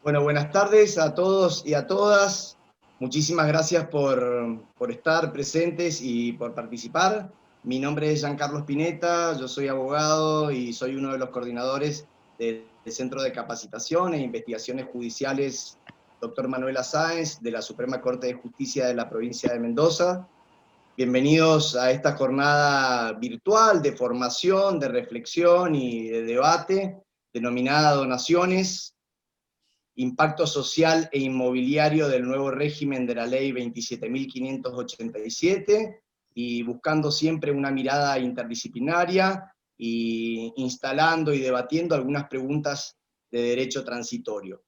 Bueno, buenas tardes a todos y a todas. Muchísimas gracias por estar presentes y por participar. Mi nombre es Giancarlo Spinetta, yo soy abogado y soy uno de los coordinadores del Centro de Capacitación e Investigaciones Judiciales Dr. Manuela Sáenz de la Suprema Corte de Justicia de la provincia de Mendoza. Bienvenidos a esta jornada virtual de formación, de reflexión y de debate denominada Donaciones, impacto social e inmobiliario del nuevo régimen de la ley 27.587 y buscando siempre una mirada interdisciplinaria y instalando y debatiendo algunas preguntas de derecho transitorio.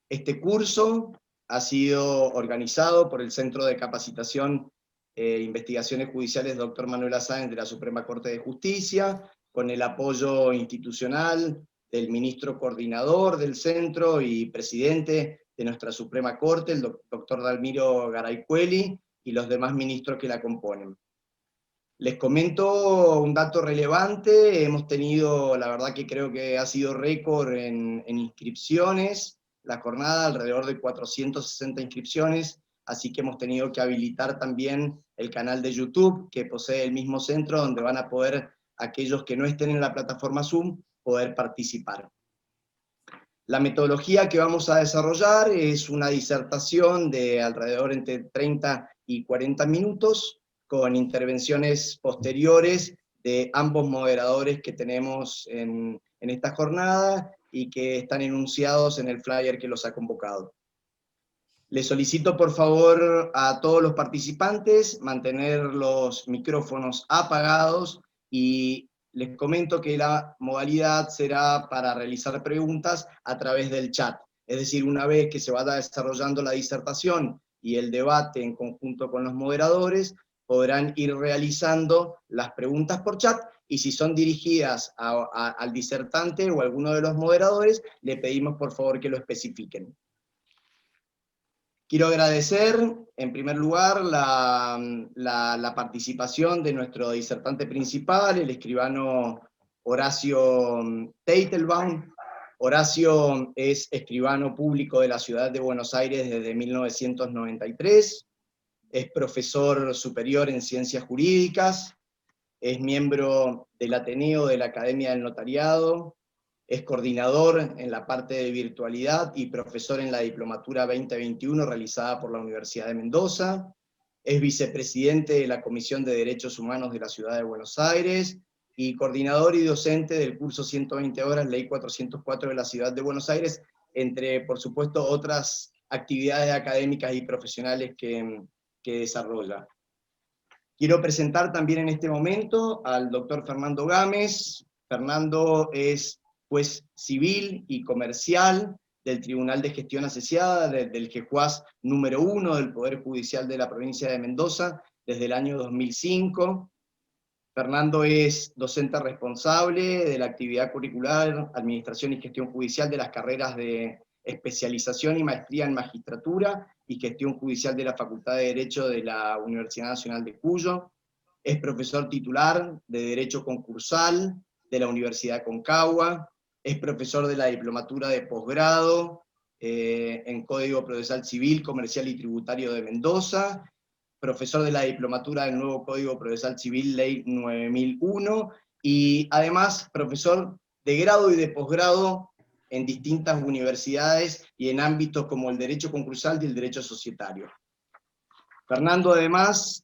Este curso ha sido organizado por el Centro de Capacitación e Investigaciones Judiciales Dr. Manuela Sáenz de la Suprema Corte de Justicia, con el apoyo institucional del ministro coordinador del centro y presidente de nuestra Suprema Corte, el doctor Dalmiro Garaycueli, y los demás ministros que la componen. Les comento un dato relevante, hemos tenido, la verdad que creo que ha sido récord en inscripciones, la jornada alrededor de 460 inscripciones, así que hemos tenido que habilitar también el canal de YouTube que posee el mismo centro, donde van a poder aquellos que no estén en la plataforma Zoom poder participar. La metodología que vamos a desarrollar es una disertación de alrededor entre 30 y 40 minutos, con intervenciones posteriores de ambos moderadores que tenemos en esta jornada y que están enunciados en el flyer que los ha convocado. Les solicito por favor a todos los participantes mantener los micrófonos apagados y les comento que la modalidad será para realizar preguntas a través del chat. Es decir, una vez que se vaya desarrollando la disertación y el debate en conjunto con los moderadores, podrán ir realizando las preguntas por chat y si son dirigidas al disertante o a alguno de los moderadores, le pedimos por favor que lo especifiquen. Quiero agradecer, en primer lugar, la participación de nuestro disertante principal, el escribano Horacio Teitelbaum. Horacio es escribano público de la ciudad de Buenos Aires desde 1993, es profesor superior en ciencias jurídicas, es miembro del Ateneo de la Academia del Notariado, es coordinador en la parte de virtualidad y profesor en la Diplomatura 2021 realizada por la Universidad de Mendoza, es vicepresidente de la Comisión de Derechos Humanos de la Ciudad de Buenos Aires y coordinador y docente del curso 120 horas, Ley 404 de la Ciudad de Buenos Aires, entre, por supuesto, otras actividades académicas y profesionales que desarrolla. Quiero presentar también en este momento al doctor Fernando Gámez. Fernando es juez civil y comercial del Tribunal de Gestión Asociada, del GEJUAS número 1 del Poder Judicial de la provincia de Mendoza, desde el año 2005. Fernando es docente responsable de la actividad curricular, administración y gestión judicial de las carreras de especialización y maestría en magistratura y gestión judicial de la Facultad de Derecho de la Universidad Nacional de Cuyo. Es profesor titular de Derecho Concursal de la Universidad Concagua. Es profesor de la Diplomatura de Posgrado en Código Procesal Civil, Comercial y Tributario de Mendoza, profesor de la Diplomatura del nuevo Código Procesal Civil, Ley 9001, y además profesor de grado y de posgrado en distintas universidades y en ámbitos como el derecho concursal y el derecho societario. Fernando además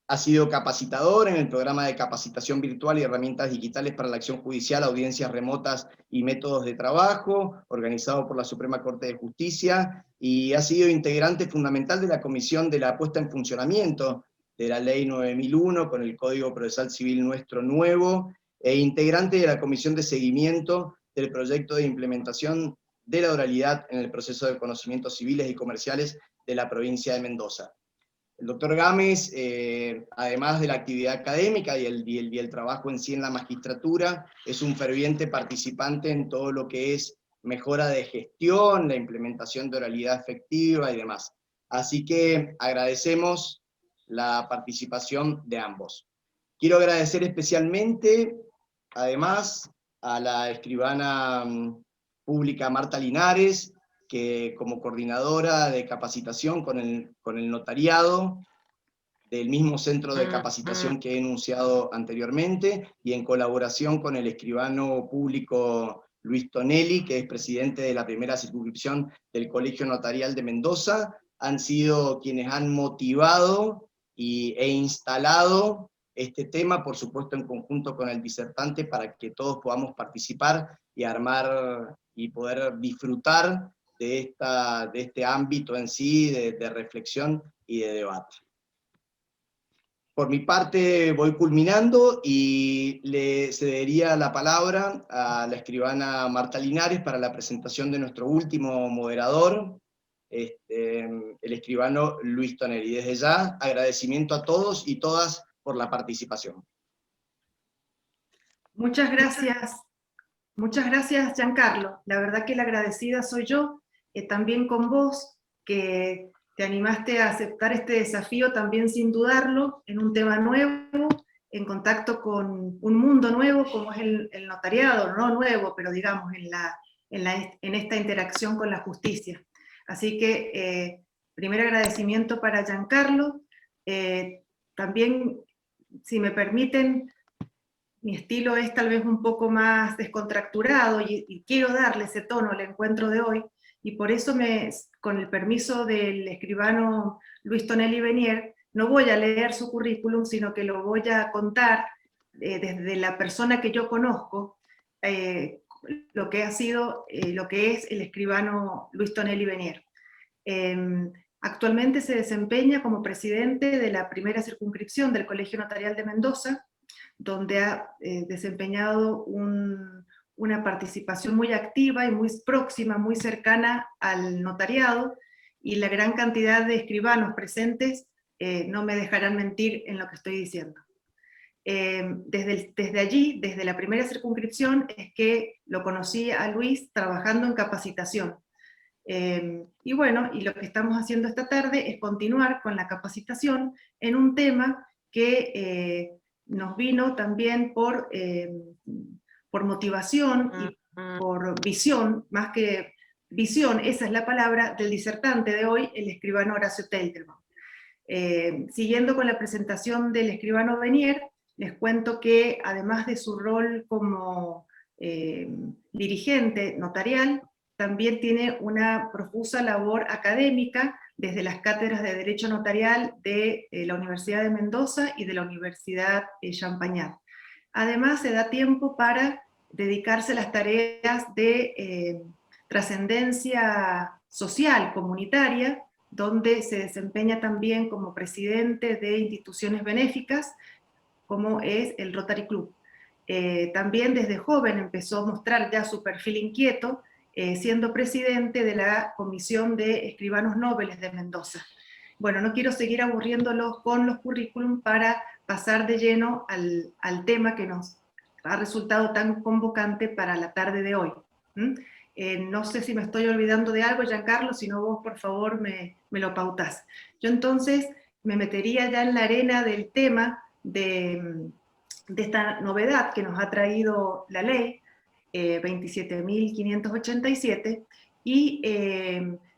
ha sido capacitador en el programa de capacitación virtual y herramientas digitales para la acción judicial, audiencias remotas y métodos de trabajo, organizado por la Suprema Corte de Justicia, y ha sido integrante fundamental de la Comisión de la puesta en funcionamiento de la Ley 9001 con el Código Procesal Civil nuestro nuevo, e integrante de la Comisión de Seguimiento del Proyecto de Implementación de la Oralidad en el Proceso de Conocimientos Civiles y Comerciales de la provincia de Mendoza. El doctor Gámez, además de la actividad académica y el trabajo en sí en la magistratura, es un ferviente participante en todo lo que es mejora de gestión, la implementación de oralidad efectiva y demás. Así que agradecemos la participación de ambos. Quiero agradecer especialmente, además, a la escribana Pública Marta Linares, que como coordinadora de capacitación con el notariado, del mismo centro de capacitación que he enunciado anteriormente, y en colaboración con el escribano público Luis Tonelli, que es presidente de la primera circunscripción del Colegio Notarial de Mendoza, han sido quienes han motivado e instalado este tema, por supuesto en conjunto con el disertante, para que todos podamos participar y armar y poder disfrutar de este ámbito en sí, de reflexión y de debate. Por mi parte voy culminando y le cedería la palabra a la escribana Marta Linares para la presentación de nuestro último moderador, el escribano Luis Tonelli. Desde ya, agradecimiento a todos y todas por la participación. Muchas gracias Giancarlo. La verdad que la agradecida soy yo, también con vos, que te animaste a aceptar este desafío también sin dudarlo, en un tema nuevo, en contacto con un mundo nuevo como es el notariado, no nuevo, pero digamos en esta interacción con la justicia. Así que primer agradecimiento para Giancarlo. También, si me permiten, mi estilo es tal vez un poco más descontracturado y quiero darle ese tono al encuentro de hoy, y por eso con el permiso del escribano Luis Tonelli Venier, no voy a leer su currículum, sino que lo voy a contar desde la persona que yo conozco, lo que ha sido, lo que es el escribano Luis Tonelli Venier. Actualmente se desempeña como presidente de la primera circunscripción del Colegio Notarial de Mendoza, donde ha desempeñado una participación muy activa y muy próxima, muy cercana al notariado, y la gran cantidad de escribanos presentes no me dejarán mentir en lo que estoy diciendo. Desde allí, desde la primera circunscripción, es que lo conocí a Luis trabajando en capacitación. Y bueno, y lo que estamos haciendo esta tarde es continuar con la capacitación en un tema que nos vino también por motivación y por visión, más que visión, esa es la palabra, del disertante de hoy, el escribano Horacio Teitelbaum. Siguiendo con la presentación del escribano Venier, les cuento que además de su rol como dirigente notarial, también tiene una profusa labor académica desde las cátedras de Derecho Notarial de la Universidad de Mendoza y de la Universidad Champagnat. Además, se da tiempo para dedicarse a las tareas de trascendencia social, comunitaria, donde se desempeña también como presidente de instituciones benéficas, como es el Rotary Club. También desde joven empezó a mostrar ya su perfil inquieto, siendo presidente de la Comisión de Escribanos Nobles de Mendoza. Bueno, no quiero seguir aburriéndolos con los currículum para pasar de lleno al tema que nos ha resultado tan convocante para la tarde de hoy. No sé si me estoy olvidando de algo, Giancarlo, si no vos por favor me lo pautás. Yo entonces me metería ya en la arena del tema de esta novedad que nos ha traído la ley 27.587, y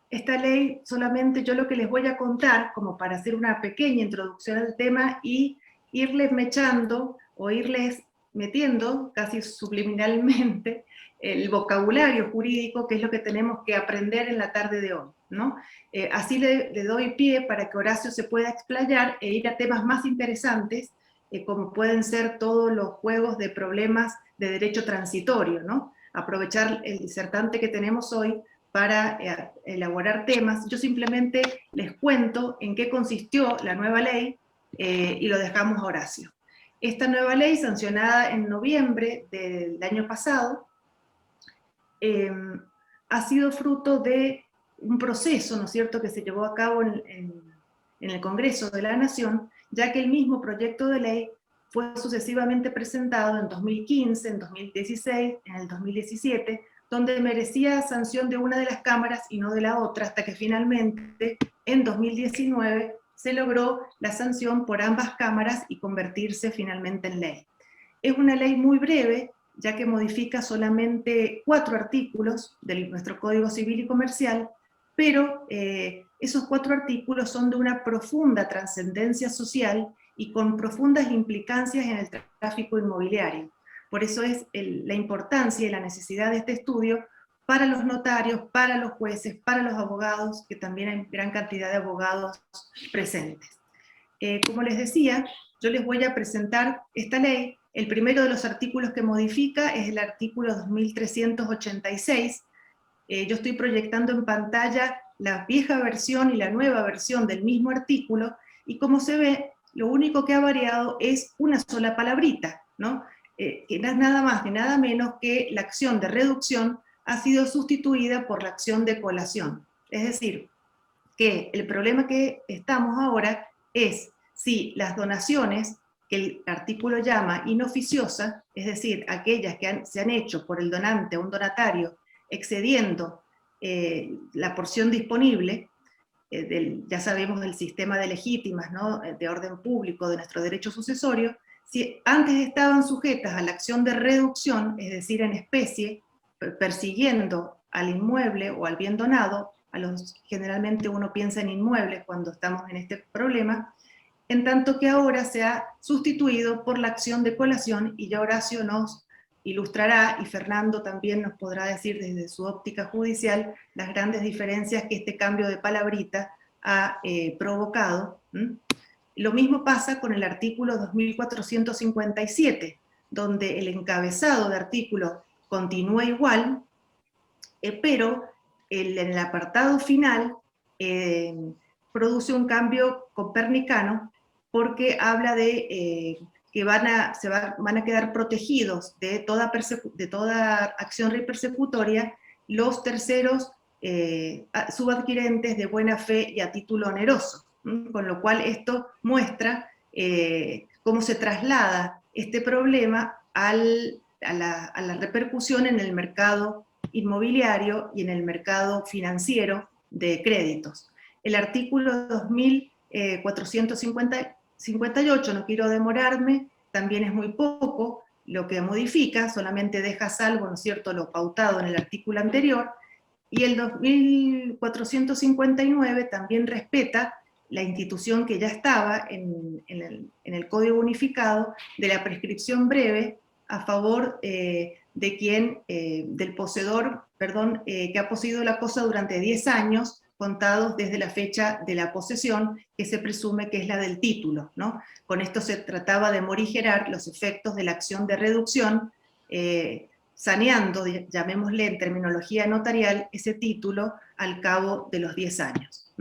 esta ley solamente yo lo que les voy a contar, como para hacer una pequeña introducción al tema y irles mechando o irles metiendo casi subliminalmente el vocabulario jurídico, que es lo que tenemos que aprender en la tarde de hoy, ¿no? Así le doy pie para que Horacio se pueda explayar e ir a temas más interesantes, como pueden ser todos los juegos de problemas de derecho transitorio, ¿no? Aprovechar el disertante que tenemos hoy para elaborar temas. Yo simplemente les cuento en qué consistió la nueva ley y lo dejamos a Horacio. Esta nueva ley, sancionada en noviembre del año pasado, ha sido fruto de un proceso, ¿no es cierto?, que se llevó a cabo en el Congreso de la Nación, ya que el mismo proyecto de ley fue sucesivamente presentado en 2015, en 2016, en el 2017, donde merecía sanción de una de las cámaras y no de la otra, hasta que finalmente, en 2019, se logró la sanción por ambas cámaras y convertirse finalmente en ley. Es una ley muy breve, ya que modifica solamente 4 artículos de nuestro Código Civil y Comercial, pero esos 4 artículos son de una profunda trascendencia social y con profundas implicancias en el tráfico inmobiliario. Por eso es la importancia y la necesidad de este estudio para los notarios, para los jueces, para los abogados, que también hay gran cantidad de abogados presentes. Como les decía, yo les voy a presentar esta ley. El primero de los artículos que modifica es el artículo 2386. Yo estoy proyectando en pantalla la vieja versión y la nueva versión del mismo artículo, y como se ve, lo único que ha variado es una sola palabrita, ¿no? Que no es nada más ni nada menos que la acción de reducción ha sido sustituida por la acción de colación. Es decir, que el problema que estamos ahora es si las donaciones, que el artículo llama inoficiosas, es decir, aquellas que se han hecho por el donante o un donatario excediendo la porción disponible, ya sabemos del sistema de legítimas, ¿no?, de orden público, de nuestro derecho sucesorio, si antes estaban sujetas a la acción de reducción, es decir, en especie, persiguiendo al inmueble o al bien donado, generalmente uno piensa en inmuebles cuando estamos en este problema, en tanto que ahora se ha sustituido por la acción de colación, y ya Horacio nos ilustrará, y Fernando también nos podrá decir desde su óptica judicial, las grandes diferencias que este cambio de palabrita ha provocado. Lo mismo pasa con el artículo 2457, donde el encabezado de artículo continúa igual, pero en el apartado final produce un cambio copernicano, porque habla de que van a quedar protegidos de toda acción persecutoria los terceros subadquirentes de buena fe y a título oneroso, con lo cual esto muestra cómo se traslada este problema a la repercusión en el mercado inmobiliario y en el mercado financiero de créditos. El artículo 2458, no quiero demorarme, también es muy poco lo que modifica, solamente deja salvo, ¿no es cierto?, lo pautado en el artículo anterior, y el 2459 también respeta la institución que ya estaba en el Código Unificado de la prescripción breve a favor del poseedor, que ha poseído la cosa durante 10 años, contados desde la fecha de la posesión, que se presume que es la del título, ¿no? Con esto se trataba de morigerar los efectos de la acción de reducción, saneando, llamémosle en terminología notarial, ese título al cabo de los 10 años.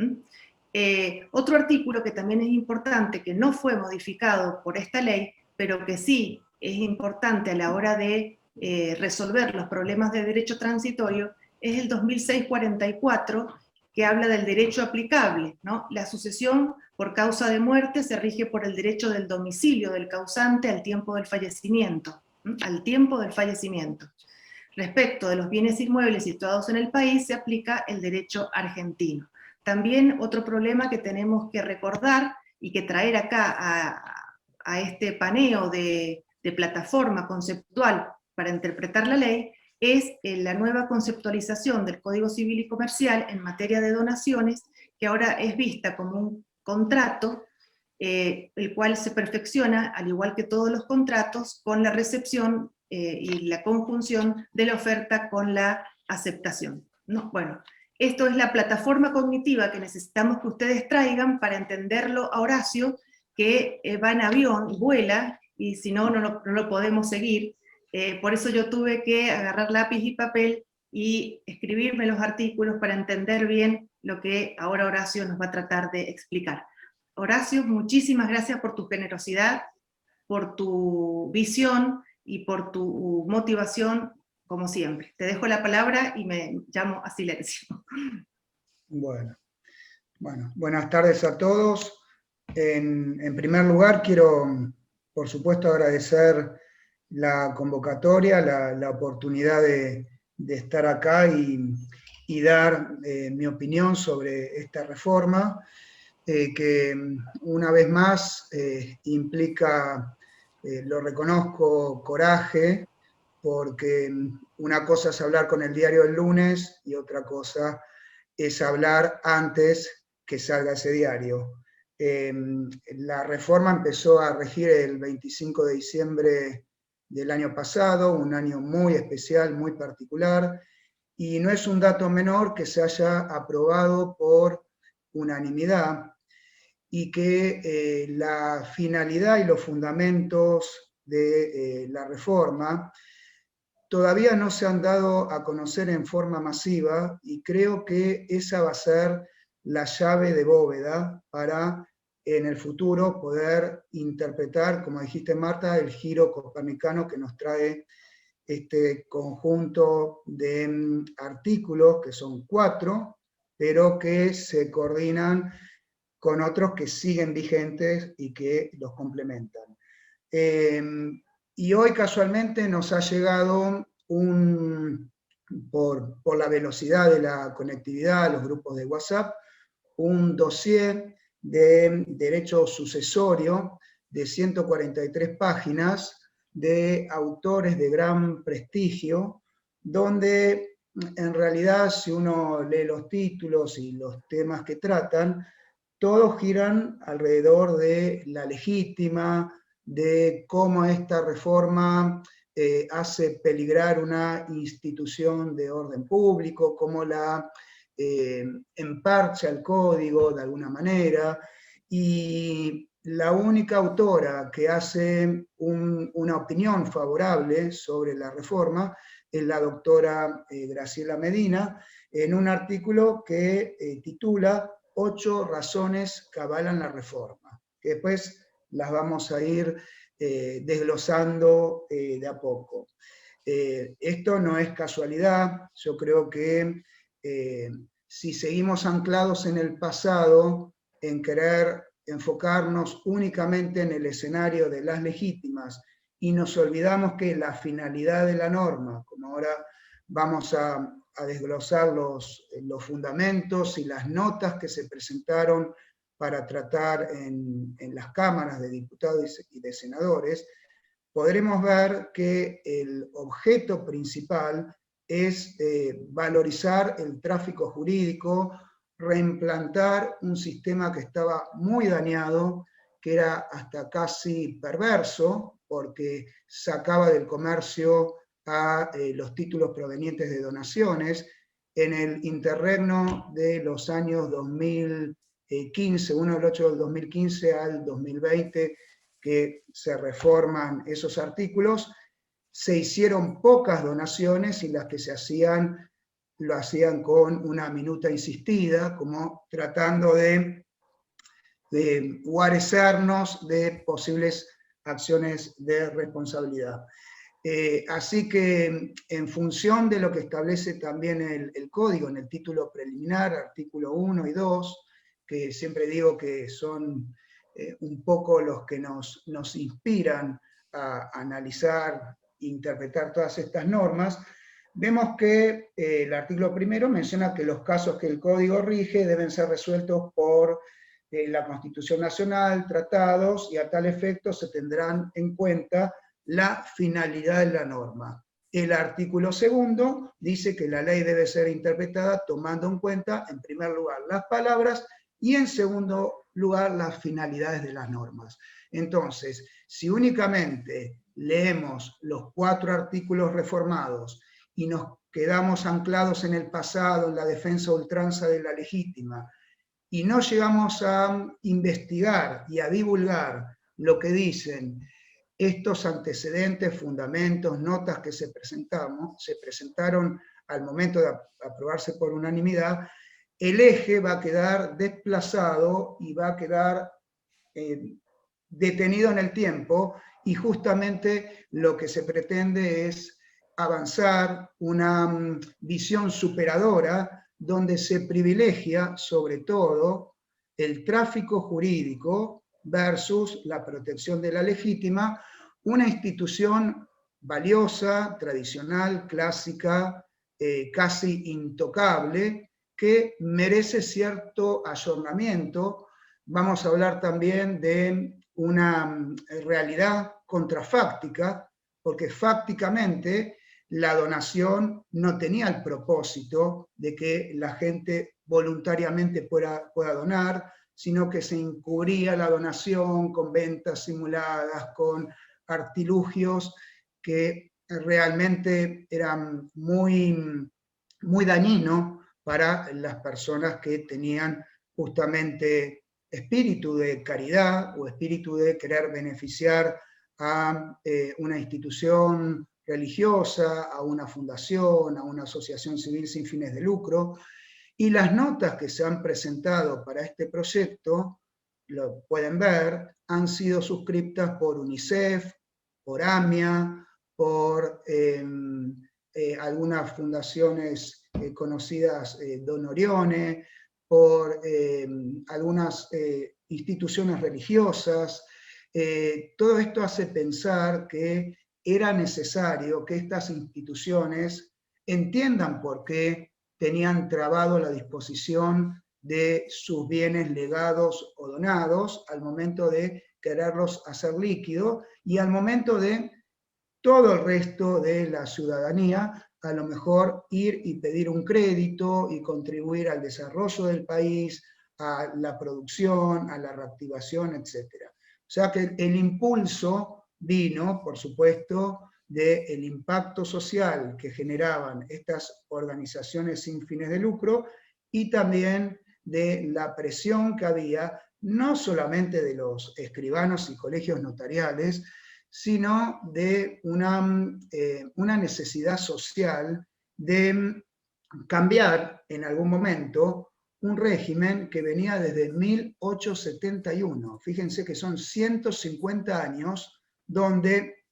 Otro artículo que también es importante, que no fue modificado por esta ley, pero que sí es importante a la hora de resolver los problemas de derecho transitorio, es el 2644, que habla del derecho aplicable, ¿no? La sucesión por causa de muerte se rige por el derecho del domicilio del causante al tiempo del fallecimiento. Respecto de los bienes inmuebles situados en el país, se aplica el derecho argentino. También otro problema que tenemos que recordar y que traer acá a este paneo de plataforma conceptual para interpretar la ley, es la nueva conceptualización del Código Civil y Comercial en materia de donaciones, que ahora es vista como un contrato, el cual se perfecciona, al igual que todos los contratos, con la recepción y la conjunción de la oferta con la aceptación, ¿no? Bueno, esto es la plataforma cognitiva que necesitamos que ustedes traigan para entenderlo a Horacio, que va en avión, vuela, y si no, no lo podemos seguir. Por eso yo tuve que agarrar lápiz y papel y escribirme los artículos para entender bien lo que ahora Horacio nos va a tratar de explicar. Horacio, muchísimas gracias por tu generosidad, por tu visión y por tu motivación, como siempre. Te dejo la palabra y me llamo a silencio. Bueno, buenas tardes a todos. En primer lugar, quiero, por supuesto, agradecer la convocatoria, la oportunidad de estar acá y dar mi opinión sobre esta reforma, que una vez más implica, lo reconozco, coraje, porque una cosa es hablar con el diario el lunes y otra cosa es hablar antes que salga ese diario. La reforma empezó a regir el 25 de diciembre del año pasado, un año muy especial, muy particular, y no es un dato menor que se haya aprobado por unanimidad y que la finalidad y los fundamentos de la reforma todavía no se han dado a conocer en forma masiva, y creo que esa va a ser la llave de bóveda para en el futuro poder interpretar, como dijiste Marta, el giro copernicano que nos trae este conjunto de artículos, que son 4, pero que se coordinan con otros que siguen vigentes y que los complementan. Y hoy casualmente nos ha llegado por la velocidad de la conectividad, los grupos de WhatsApp, un dossier de derecho sucesorio de 143 páginas de autores de gran prestigio, donde en realidad si uno lee los títulos y los temas que tratan, todos giran alrededor de la legítima, de cómo esta reforma hace peligrar una institución de orden público, cómo la emparcha el código de alguna manera, y la única autora que hace una opinión favorable sobre la reforma es la doctora Graciela Medina, en un artículo que titula 8 razones que avalan la reforma, que después las vamos a ir desglosando de a poco. Esto no es casualidad, yo creo que si seguimos anclados en el pasado, en querer enfocarnos únicamente en el escenario de las legítimas, y nos olvidamos que la finalidad de la norma, como ahora vamos a desglosar los fundamentos y las notas que se presentaron para tratar en las cámaras de diputados y de senadores, podremos ver que el objeto principal es valorizar el tráfico jurídico, reimplantar un sistema que estaba muy dañado, que era hasta casi perverso, porque sacaba del comercio a los títulos provenientes de donaciones. En el interregno de los años 2015, 1 del 8 del 2015 al 2020, que se reforman esos artículos, se hicieron pocas donaciones, y las que se hacían, lo hacían con una minuta insistida, como tratando de guarecernos de posibles acciones de responsabilidad. Así que en función de lo que establece también el código en el título preliminar, artículo 1 y 2, que siempre digo que son un poco los que nos inspiran a analizar e interpretar todas estas normas, vemos que el artículo primero menciona que los casos que el código rige deben ser resueltos por la Constitución Nacional, tratados, y a tal efecto se tendrán en cuenta la finalidad de la norma. El artículo segundo dice que la ley debe ser interpretada tomando en cuenta, en primer lugar, las palabras, y en segundo lugar, las finalidades de las normas. Entonces, si únicamente leemos los 4 artículos reformados y nos quedamos anclados en el pasado, en la defensa a ultranza de la legítima, y no llegamos a investigar y a divulgar lo que dicen estos antecedentes, fundamentos, notas que se presentaron al momento de aprobarse por unanimidad, el eje va a quedar desplazado y va a quedar detenido en el tiempo, y justamente lo que se pretende es avanzar una visión superadora donde se privilegia sobre todo el tráfico jurídico versus la protección de la legítima, una institución valiosa, tradicional, clásica, casi intocable, que merece cierto ayornamiento. Vamos a hablar también de una realidad contrafáctica, porque fácticamente la donación no tenía el propósito de que la gente voluntariamente pueda donar, sino que se encubría la donación con ventas simuladas, con artilugios que realmente eran muy, muy dañinos para las personas que tenían justamente espíritu de caridad o espíritu de querer beneficiar a una institución religiosa, a una fundación, a una asociación civil sin fines de lucro. Y las notas que se han presentado para este proyecto, lo pueden ver, han sido suscriptas por UNICEF, por AMIA, por algunas fundaciones conocidas, Donorione, por algunas instituciones religiosas. Todo esto hace pensar que era necesario que estas instituciones entiendan por qué tenían trabado la disposición de sus bienes legados o donados al momento de quererlos hacer líquido y al momento de todo el resto de la ciudadanía a lo mejor ir y pedir un crédito y contribuir al desarrollo del país, a la producción, a la reactivación, etc. O sea que el impulso vino, por supuesto, del impacto social que generaban estas organizaciones sin fines de lucro y también de la presión que había, no solamente de los escribanos y colegios notariales, sino de una necesidad social de cambiar en algún momento un régimen que venía desde 1871. Fíjense que son 150 años donde,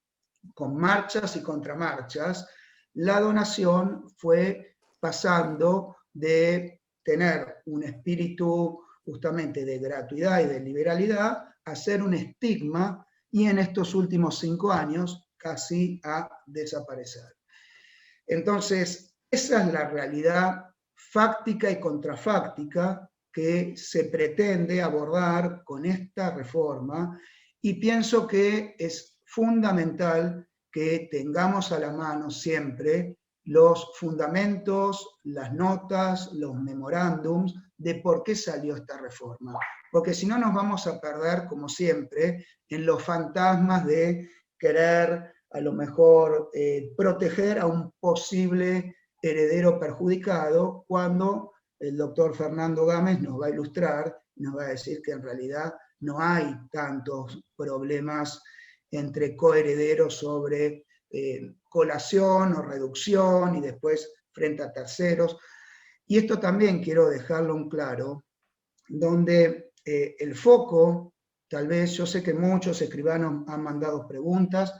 con marchas y contramarchas, la donación fue pasando de tener un espíritu justamente de gratuidad y de liberalidad a ser un estigma y en estos últimos 5 años casi a desaparecer. Entonces, esa es la realidad fáctica y contrafáctica que se pretende abordar con esta reforma y pienso que es fundamental que tengamos a la mano siempre los fundamentos, las notas, los memorándums de por qué salió esta reforma. Porque si no nos vamos a perder, como siempre, en los fantasmas de querer a lo mejor proteger a un posible heredero perjudicado, cuando el doctor Fernando Gámez nos va a ilustrar, nos va a decir que en realidad no hay tantos problemas entre coherederos sobre colación o reducción y después frente a terceros. Y esto también quiero dejarlo en claro, donde el foco, tal vez, yo sé que muchos escribanos han mandado preguntas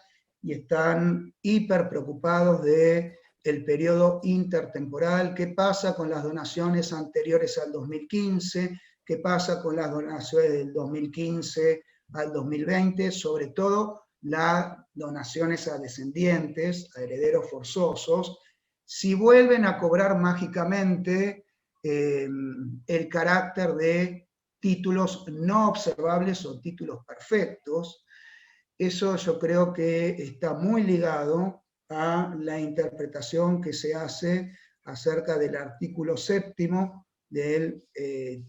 y están hiper preocupados de el periodo intertemporal, qué pasa con las donaciones anteriores al 2015, qué pasa con las donaciones del 2015 al 2020, sobre todo las donaciones a descendientes, a herederos forzosos, si vuelven a cobrar mágicamente el carácter de títulos no observables o títulos perfectos. Eso yo creo que está muy ligado a la interpretación que se hace acerca del artículo 7º del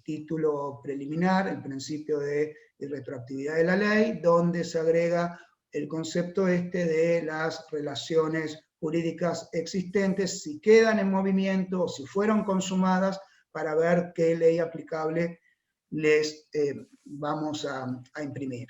título preliminar, el principio de retroactividad de la ley, donde se agrega el concepto de las relaciones jurídicas existentes, si quedan en movimiento o si fueron consumadas, para ver qué ley aplicable les vamos a imprimir.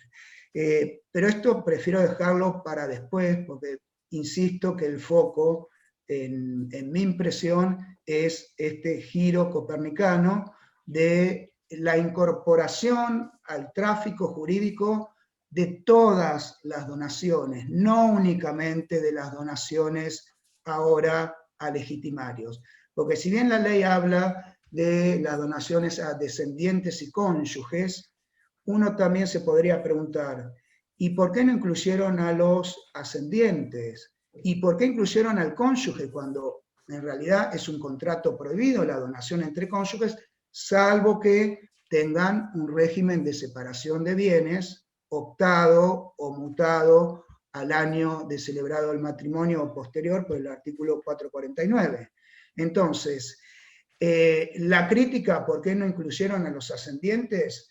Pero esto prefiero dejarlo para después, porque insisto que el foco, en mi impresión, es este giro copernicano de la incorporación al tráfico jurídico de todas las donaciones, no únicamente de las donaciones ahora a legitimarios. Porque si bien la ley habla de las donaciones a descendientes y cónyuges, uno también se podría preguntar, ¿y por qué no incluyeron a los ascendientes? ¿Y por qué incluyeron al cónyuge cuando en realidad es un contrato prohibido la donación entre cónyuges, salvo que tengan un régimen de separación de bienes optado o mutado al año de celebrado el matrimonio o posterior por el artículo 449. Entonces, la crítica, ¿por qué no incluyeron a los ascendientes?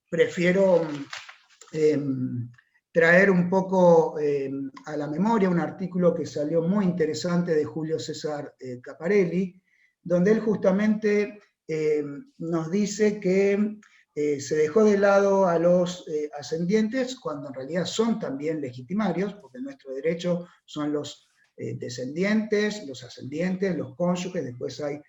Prefiero traer un poco a la memoria un artículo que salió muy interesante de Julio César Caparelli, donde él justamente nos dice que se dejó de lado a los ascendientes, cuando en realidad son también legitimarios, porque nuestro derecho son los descendientes, los ascendientes, los cónyuges, después hay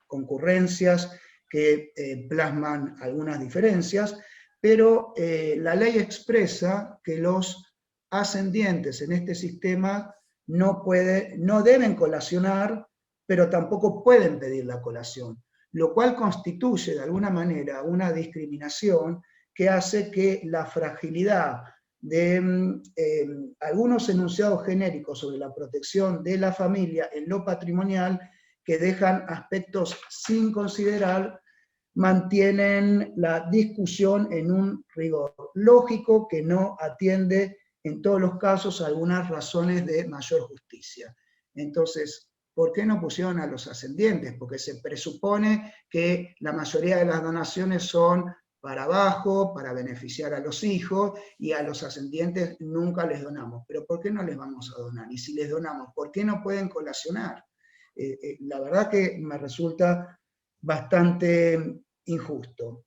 concurrencias que plasman algunas diferencias, pero la ley expresa que los ascendientes en este sistema no deben colacionar, pero tampoco pueden pedir la colación, lo cual constituye de alguna manera una discriminación que hace que la fragilidad de algunos enunciados genéricos sobre la protección de la familia en lo patrimonial, que dejan aspectos sin considerar, mantienen la discusión en un rigor lógico que no atiende en todos los casos a algunas razones de mayor justicia. Entonces, ¿por qué no pusieron a los ascendientes? Porque se presupone que la mayoría de las donaciones son para abajo, para beneficiar a los hijos, y a los ascendientes nunca les donamos. Pero ¿por qué no les vamos a donar? Y si les donamos, ¿por qué no pueden colacionar? La verdad que me resulta bastante injusto.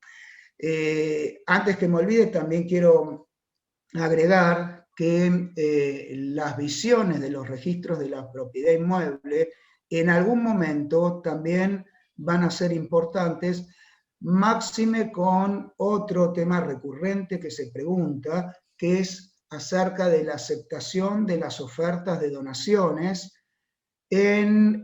Antes que me olvide, también quiero agregar que las visiones de los registros de la propiedad inmueble en algún momento también van a ser importantes, máxime con otro tema recurrente que se pregunta, que es acerca de la aceptación de las ofertas de donaciones en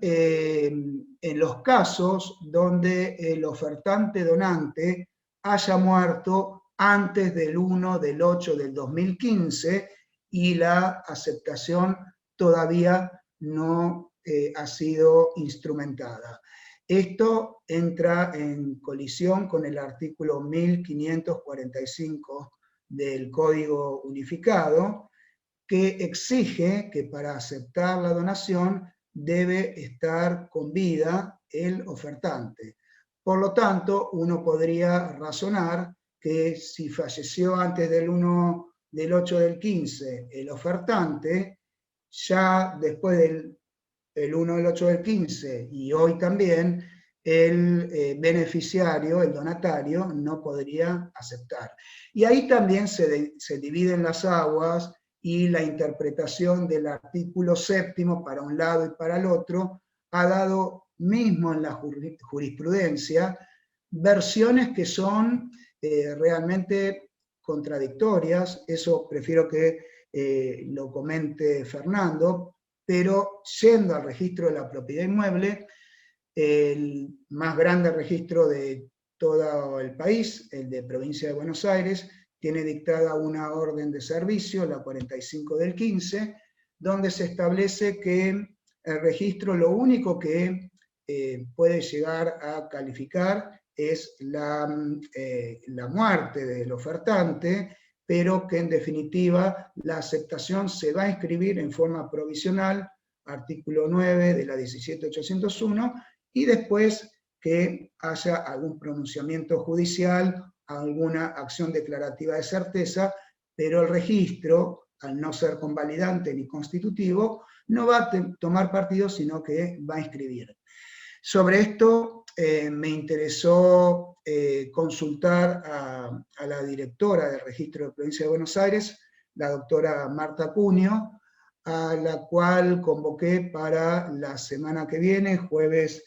los casos donde el ofertante donante haya muerto antes del 1/8 del 2015 y la aceptación todavía no ha sido instrumentada. Esto entra en colisión con el artículo 1545 del Código Unificado, que exige que para aceptar la donación debe estar con vida el ofertante. Por lo tanto, uno podría razonar que si falleció antes del 1/8 del 15 el ofertante, ya después del 1/8 del 15 y hoy también, el beneficiario, el donatario, no podría aceptar. Y ahí también se dividen las aguas, y la interpretación del artículo 7º para un lado y para el otro ha dado mismo en la jurisprudencia versiones que son realmente contradictorias. Eso prefiero que lo comente Fernando, pero yendo al registro de la propiedad inmueble, el más grande registro de todo el país, el de Provincia de Buenos Aires, tiene dictada una orden de servicio, la 45 del 15, donde se establece que el registro lo único que puede llegar a calificar es la muerte del ofertante, pero que en definitiva la aceptación se va a inscribir en forma provisional, artículo 9 de la 17.801, y después que haya algún pronunciamiento judicial, alguna acción declarativa de certeza, pero el registro, al no ser convalidante ni constitutivo, no va a tomar partido, sino que va a inscribir. Sobre esto me interesó consultar a la directora del Registro de Provincia de Buenos Aires, la doctora Marta Cunio, a la cual convoqué para la semana que viene, jueves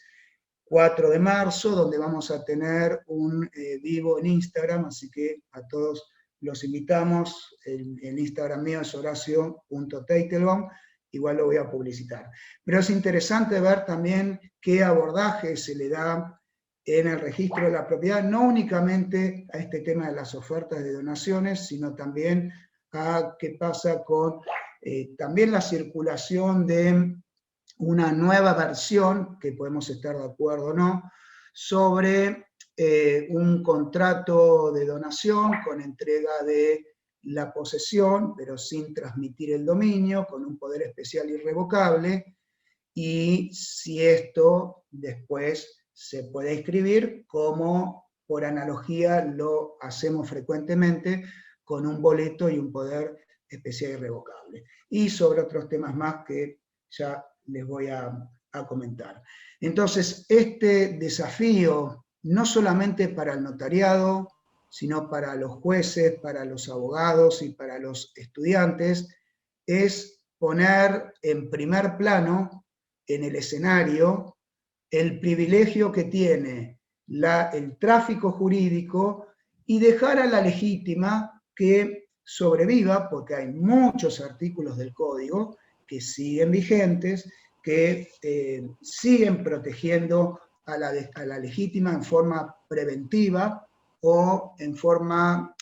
4 de marzo, donde vamos a tener un vivo en Instagram, así que a todos los invitamos. El Instagram mío es horacio.teitelbaum, igual lo voy a publicitar. Pero es interesante ver también qué abordaje se le da en el registro de la propiedad, no únicamente a este tema de las ofertas de donaciones, sino también a qué pasa con también la circulación de una nueva versión, que podemos estar de acuerdo o no, sobre un contrato de donación con entrega de la posesión, pero sin transmitir el dominio, con un poder especial irrevocable, y si esto después se puede escribir como por analogía lo hacemos frecuentemente con un boleto y un poder especial irrevocable. Y sobre otros temas más que ya les voy a comentar. Entonces, este desafío, no solamente para el notariado, sino para los jueces, para los abogados y para los estudiantes, es poner en primer plano, en el escenario, el privilegio que tiene el tráfico jurídico y dejar a la legítima que sobreviva, porque hay muchos artículos del código que siguen vigentes, que siguen protegiendo a la legítima en forma preventiva o en forma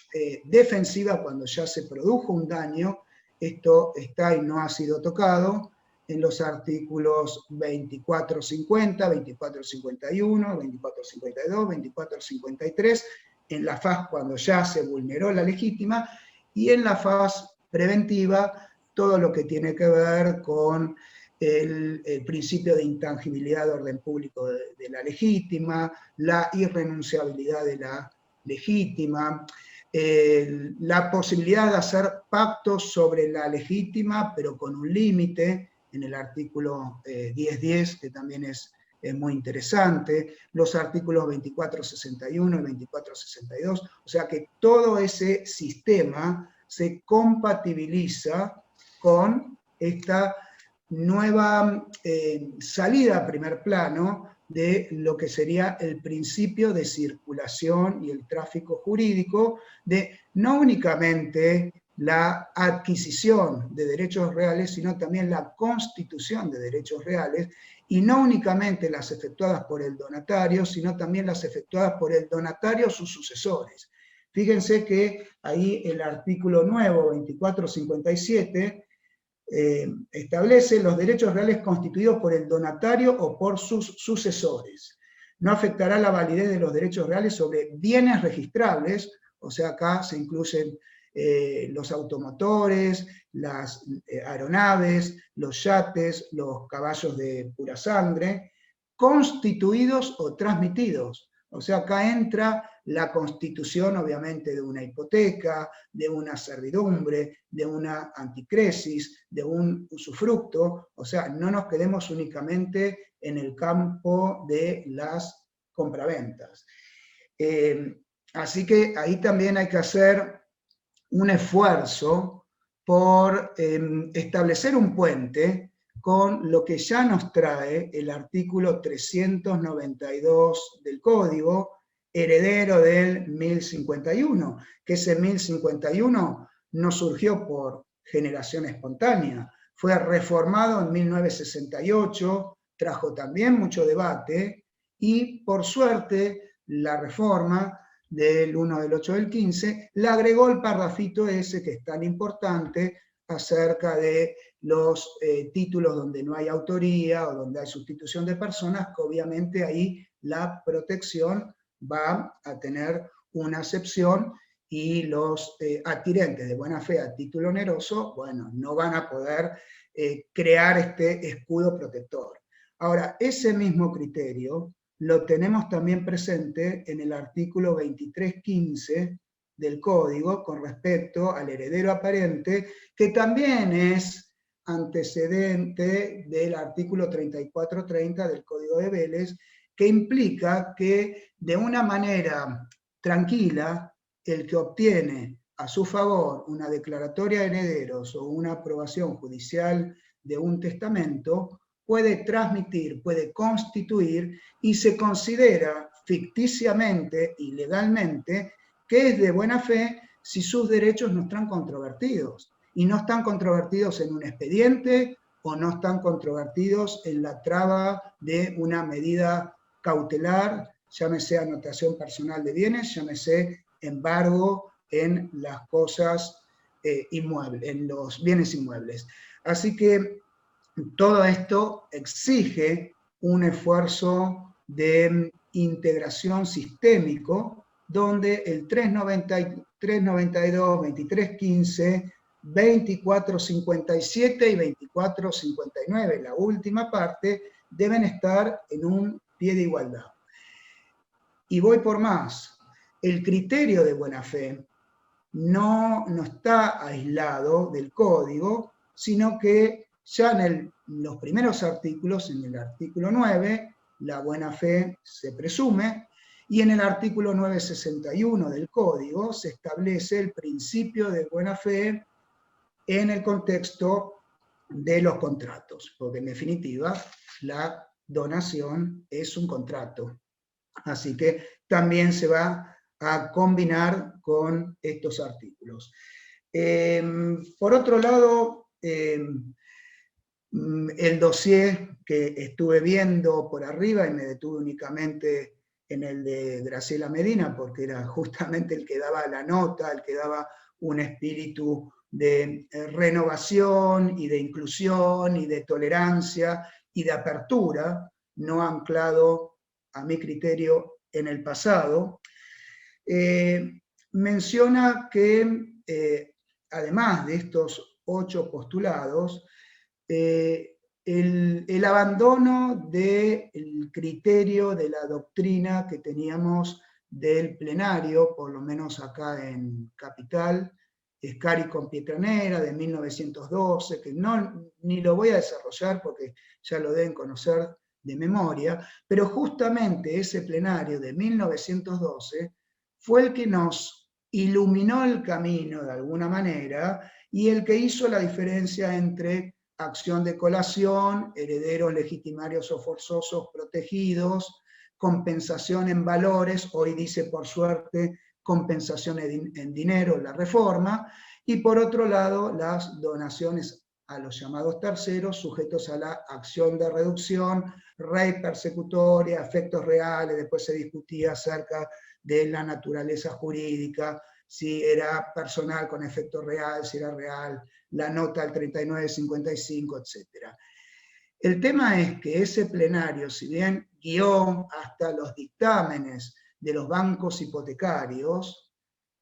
defensiva cuando ya se produjo un daño. Esto está y no ha sido tocado en los artículos 2450, 2451, 2452, 2453, en la faz cuando ya se vulneró la legítima, y en la faz preventiva todo lo que tiene que ver con el principio de intangibilidad de orden público de la legítima, la irrenunciabilidad de la legítima, la posibilidad de hacer pactos sobre la legítima, pero con un límite, en el artículo 1010, que también es muy interesante, los artículos 2461 y 2462, o sea que todo ese sistema se compatibiliza con esta nueva salida a primer plano de lo que sería el principio de circulación y el tráfico jurídico, de no únicamente la adquisición de derechos reales, sino también la constitución de derechos reales, y no únicamente las efectuadas por el donatario, sino también las efectuadas por el donatario o sus sucesores. Fíjense que ahí el artículo nuevo, 2457, establece los derechos reales constituidos por el donatario o por sus sucesores. No afectará la validez de los derechos reales sobre bienes registrables, o sea, acá se incluyen los automotores, las aeronaves, los yates, los caballos de pura sangre, constituidos o transmitidos. O sea, acá entra la constitución, obviamente, de una hipoteca, de una servidumbre, de una anticresis, de un usufructo. O sea, no nos quedemos únicamente en el campo de las compraventas. Así que ahí también hay que hacer un esfuerzo por establecer un puente con lo que ya nos trae el artículo 392 del Código, heredero del 1051, que ese 1051 no surgió por generación espontánea, fue reformado en 1968, trajo también mucho debate, y por suerte la reforma del 1 del 8 del 15 le agregó el parrafito ese que es tan importante acerca de los títulos donde no hay autoría o donde hay sustitución de personas, que obviamente ahí la protección va a tener una excepción y los adquirentes de buena fe a título oneroso, bueno, no van a poder crear este escudo protector. Ahora, ese mismo criterio lo tenemos también presente en el artículo 2315 del Código con respecto al heredero aparente, que también es antecedente del artículo 3430 del Código de Vélez, que implica que de una manera tranquila, el que obtiene a su favor una declaratoria de herederos o una aprobación judicial de un testamento, puede transmitir, puede constituir y se considera ficticiamente y legalmente que es de buena fe si sus derechos no están controvertidos. Y no están controvertidos en un expediente o no están controvertidos en la traba de una medida cautelar, llámese anotación personal de bienes, llámese embargo en las cosas inmuebles, en los bienes inmuebles. Así que todo esto exige un esfuerzo de integración sistémico donde el 392, 2315, 2457 y 2459, la última parte, deben estar en un pie de igualdad. Y voy por más. El criterio de buena fe no está aislado del código, sino que ya en los primeros artículos, en el artículo 9, la buena fe se presume, y en el artículo 961 del código se establece el principio de buena fe en el contexto de los contratos, porque en definitiva la donación es un contrato. Así que también se va a combinar con estos artículos. Por otro lado, el dossier que estuve viendo por arriba, y me detuve únicamente en el de Graciela Medina, porque era justamente el que daba la nota, el que daba un espíritu de renovación y de inclusión y de tolerancia y de apertura, no anclado a mi criterio en el pasado. Menciona que además de estos 8 postulados, el abandono del criterio de la doctrina que teníamos del plenario, por lo menos acá en Capital, Scari con Pietranera, de 1912, que ni lo voy a desarrollar porque ya lo deben conocer de memoria, pero justamente ese plenario de 1912 fue el que nos iluminó el camino de alguna manera y el que hizo la diferencia entre acción de colación, herederos legitimarios o forzosos protegidos, compensación en valores, hoy dice por suerte compensación en dinero, la reforma, y por otro lado las donaciones a los llamados terceros sujetos a la acción de reducción, rey persecutoria, efectos reales, después se discutía acerca de la naturaleza jurídica, si era personal con efecto real, si era real, la nota del 3955, etc. El tema es que ese plenario, si bien guió hasta los dictámenes de los bancos hipotecarios,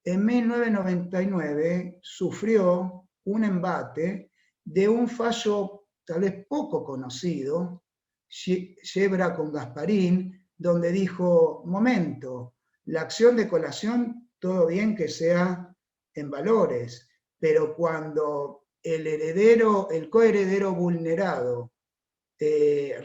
en 1999 sufrió un embate de un fallo tal vez poco conocido, Yebra con Gasparín, donde dijo, momento, la acción de colación, todo bien que sea en valores, pero cuando el coheredero vulnerado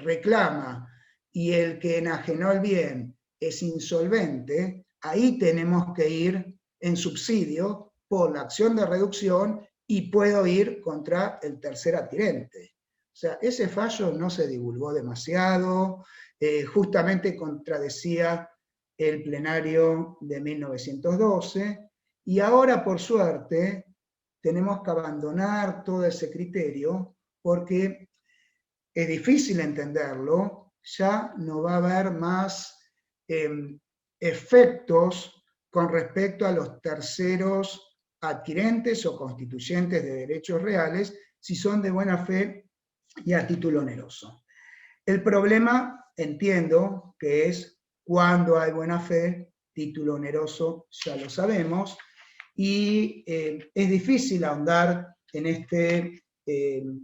reclama y el que enajenó el bien es insolvente, ahí tenemos que ir en subsidio por la acción de reducción y puedo ir contra el tercer adquirente. O sea, ese fallo no se divulgó demasiado, justamente contradecía el plenario de 1912, y ahora, por suerte, tenemos que abandonar todo ese criterio porque es difícil entenderlo, ya no va a haber más efectos con respecto a los terceros adquirentes o constituyentes de derechos reales si son de buena fe y a título oneroso. El problema, entiendo, que es cuando hay buena fe, título oneroso, ya lo sabemos, y es difícil ahondar en este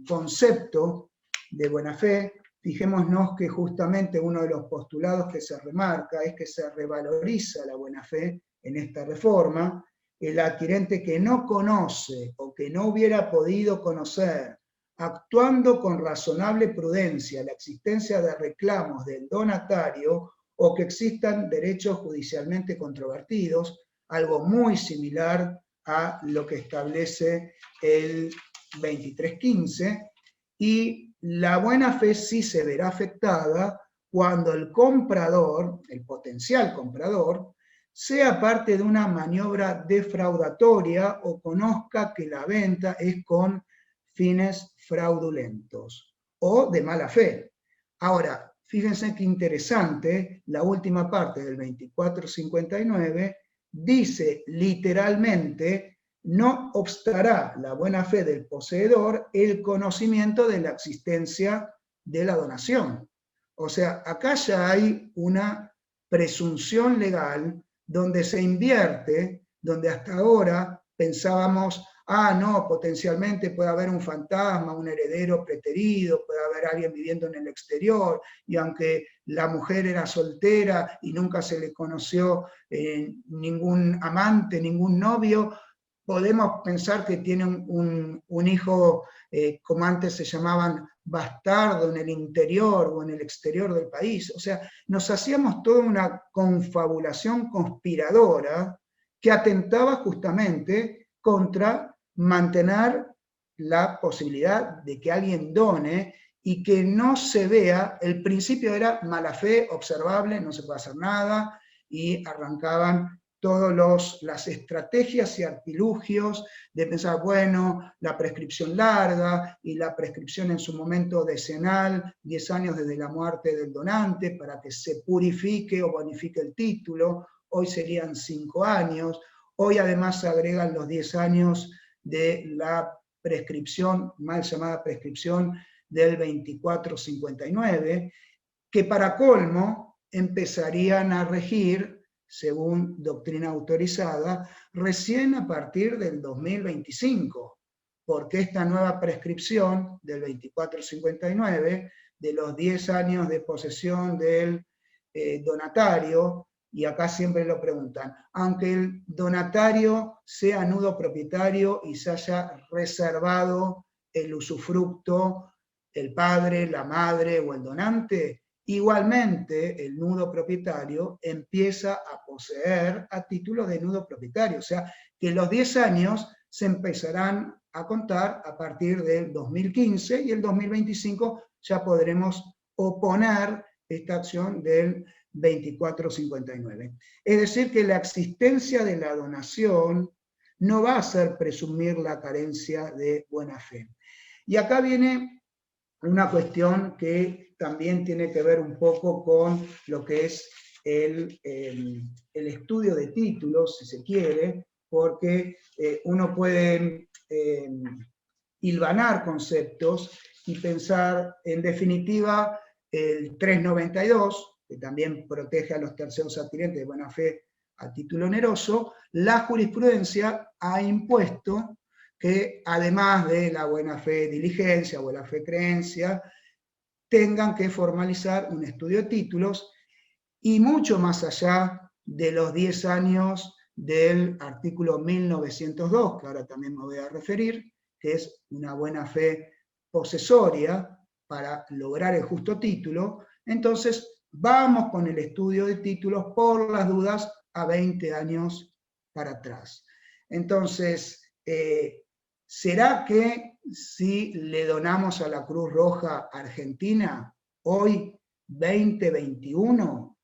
concepto de buena fe. Fijémonos que justamente uno de los postulados que se remarca es que se revaloriza la buena fe en esta reforma. El adquirente que no conoce o que no hubiera podido conocer, actuando con razonable prudencia, la existencia de reclamos del donatario o que existan derechos judicialmente controvertidos, algo muy similar a lo que establece el 2315, y la buena fe sí se verá afectada cuando el comprador, el potencial comprador, sea parte de una maniobra defraudatoria o conozca que la venta es con fines fraudulentos o de mala fe. Ahora, fíjense qué interesante, la última parte del 2459 dice literalmente: no obstará la buena fe del poseedor el conocimiento de la existencia de la donación. O sea, acá ya hay una presunción legal donde se invierte, donde hasta ahora pensábamos, no, potencialmente puede haber un fantasma, un heredero preterido, puede haber alguien viviendo en el exterior, y aunque la mujer era soltera y nunca se le conoció ningún amante, ningún novio, podemos pensar que tiene un hijo, como antes se llamaban, bastardo en el interior o en el exterior del país. O sea, nos hacíamos toda una confabulación conspiradora que atentaba justamente contra mantener la posibilidad de que alguien done y que no se vea. El principio era mala fe, observable, no se puede hacer nada, y arrancaban todas las estrategias y artilugios de pensar, bueno, la prescripción larga y la prescripción en su momento decenal, 10 años desde la muerte del donante, para que se purifique o bonifique el título. Hoy serían 5 años. Hoy además se agregan los 10 años de la prescripción, mal llamada prescripción del 2459, que para colmo empezarían a regir, según doctrina autorizada, recién a partir del 2025, porque esta nueva prescripción del 2459, de los 10 años de posesión del donatario, y acá siempre lo preguntan, aunque el donatario sea nudo propietario y se haya reservado el usufructo, el padre, la madre o el donante, igualmente el nudo propietario empieza a poseer a título de nudo propietario, o sea que los 10 años se empezarán a contar a partir del 2015 y el 2025 ya podremos oponer esta acción del 2459. Es decir, que la existencia de la donación no va a hacer presumir la carencia de buena fe. Y acá viene una cuestión que también tiene que ver un poco con lo que es el estudio de títulos, si se quiere, porque uno puede hilvanar conceptos y pensar, en definitiva, el 392, que también protege a los terceros adquirientes de buena fe a título oneroso. La jurisprudencia ha impuesto que, además de la buena fe diligencia, buena fe creencia, tengan que formalizar un estudio de títulos, y mucho más allá de los 10 años del artículo 1902, que ahora también me voy a referir, que es una buena fe posesoria para lograr el justo título. Entonces, vamos con el estudio de títulos por las dudas a 20 años para atrás. Entonces, ¿será que si le donamos a la Cruz Roja Argentina, hoy 2021,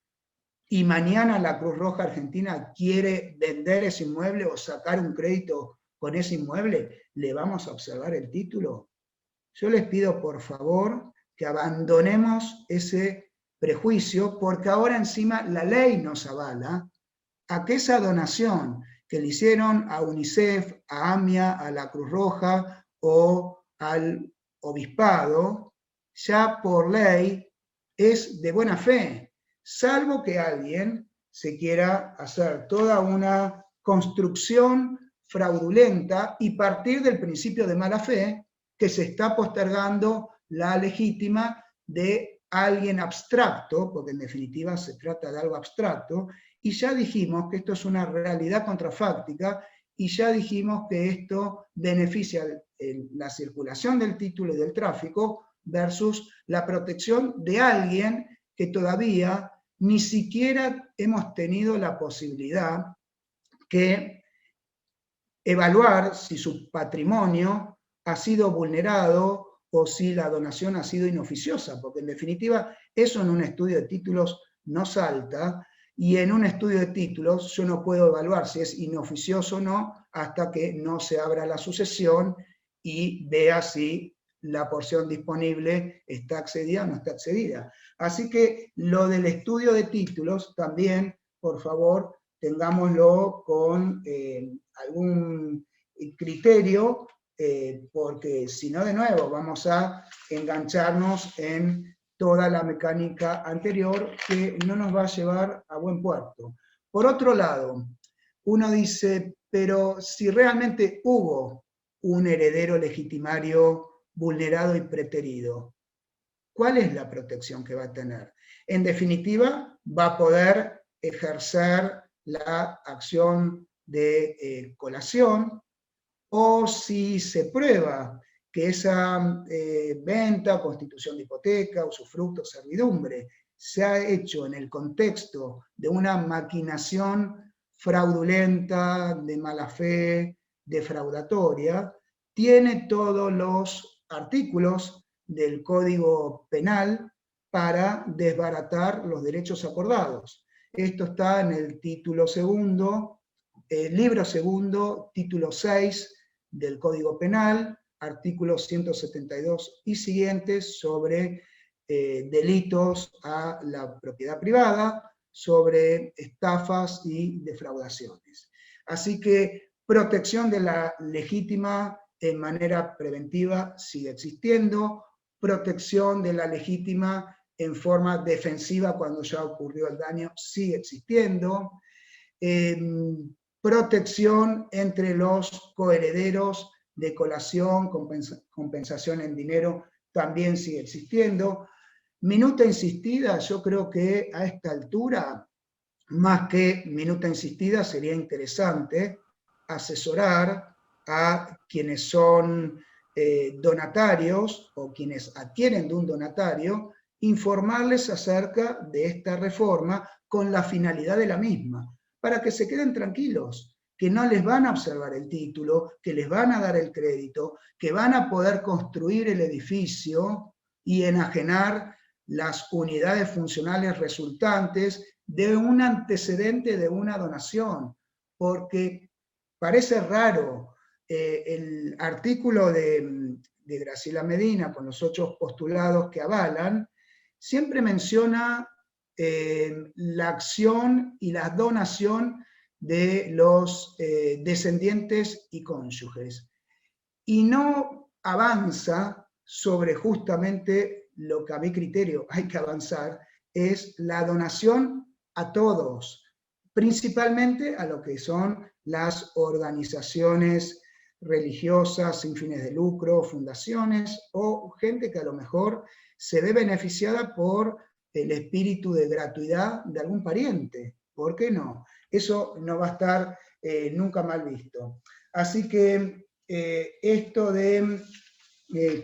y mañana la Cruz Roja Argentina quiere vender ese inmueble o sacar un crédito con ese inmueble, le vamos a observar el título? Yo les pido por favor que abandonemos ese prejuicio, porque ahora encima la ley nos avala a que esa donación que le hicieron a UNICEF, a AMIA, a la Cruz Roja o al obispado, ya por ley es de buena fe, salvo que alguien se quiera hacer toda una construcción fraudulenta y partir del principio de mala fe, que se está postergando la legítima de alguien abstracto, porque en definitiva se trata de algo abstracto, y ya dijimos que esto es una realidad contrafáctica, y ya dijimos que esto beneficia la circulación del título y del tráfico versus la protección de alguien que todavía ni siquiera hemos tenido la posibilidad que evaluar si su patrimonio ha sido vulnerado o si la donación ha sido inoficiosa, porque en definitiva eso en un estudio de títulos no salta, y en un estudio de títulos yo no puedo evaluar si es inoficioso o no hasta que no se abra la sucesión y vea si la porción disponible está accedida o no está accedida. Así que lo del estudio de títulos también, por favor, tengámoslo con algún criterio, porque si no, de nuevo, vamos a engancharnos en toda la mecánica anterior que no nos va a llevar a buen puerto. Por otro lado, uno dice, pero si realmente hubo un heredero legitimario vulnerado y preterido, ¿cuál es la protección que va a tener? En definitiva, va a poder ejercer la acción de colación, o si se prueba que esa venta, constitución de hipoteca, usufructo, servidumbre, se ha hecho en el contexto de una maquinación fraudulenta, de mala fe, defraudatoria, tiene todos los artículos del Código Penal para desbaratar los derechos acordados. Esto está en el título segundo, libro segundo, título 6 del Código Penal, artículos 172 y siguientes sobre delitos a la propiedad privada, sobre estafas y defraudaciones. Así que protección de la legítima en manera preventiva sigue existiendo, protección de la legítima en forma defensiva cuando ya ocurrió el daño sigue existiendo, protección entre los coherederos de colación, compensación en dinero también sigue existiendo. Minuta insistida, yo creo que a esta altura, más que minuta insistida, sería interesante asesorar a quienes son donatarios o quienes adquieren de un donatario, informarles acerca de esta reforma con la finalidad de la misma, para que se queden tranquilos, que no les van a observar el título, que les van a dar el crédito, que van a poder construir el edificio y enajenar las unidades funcionales resultantes de un antecedente de una donación, porque parece raro el artículo de Graciela Medina con los 8 postulados que avalan, siempre menciona la acción y la donación de los descendientes y cónyuges, y no avanza sobre justamente lo que a mi criterio hay que avanzar, es la donación a todos, principalmente a lo que son las organizaciones religiosas sin fines de lucro, fundaciones, o gente que a lo mejor se ve beneficiada por el espíritu de gratuidad de algún pariente. ¿Por qué no? Eso no va a estar nunca mal visto. Así que esto de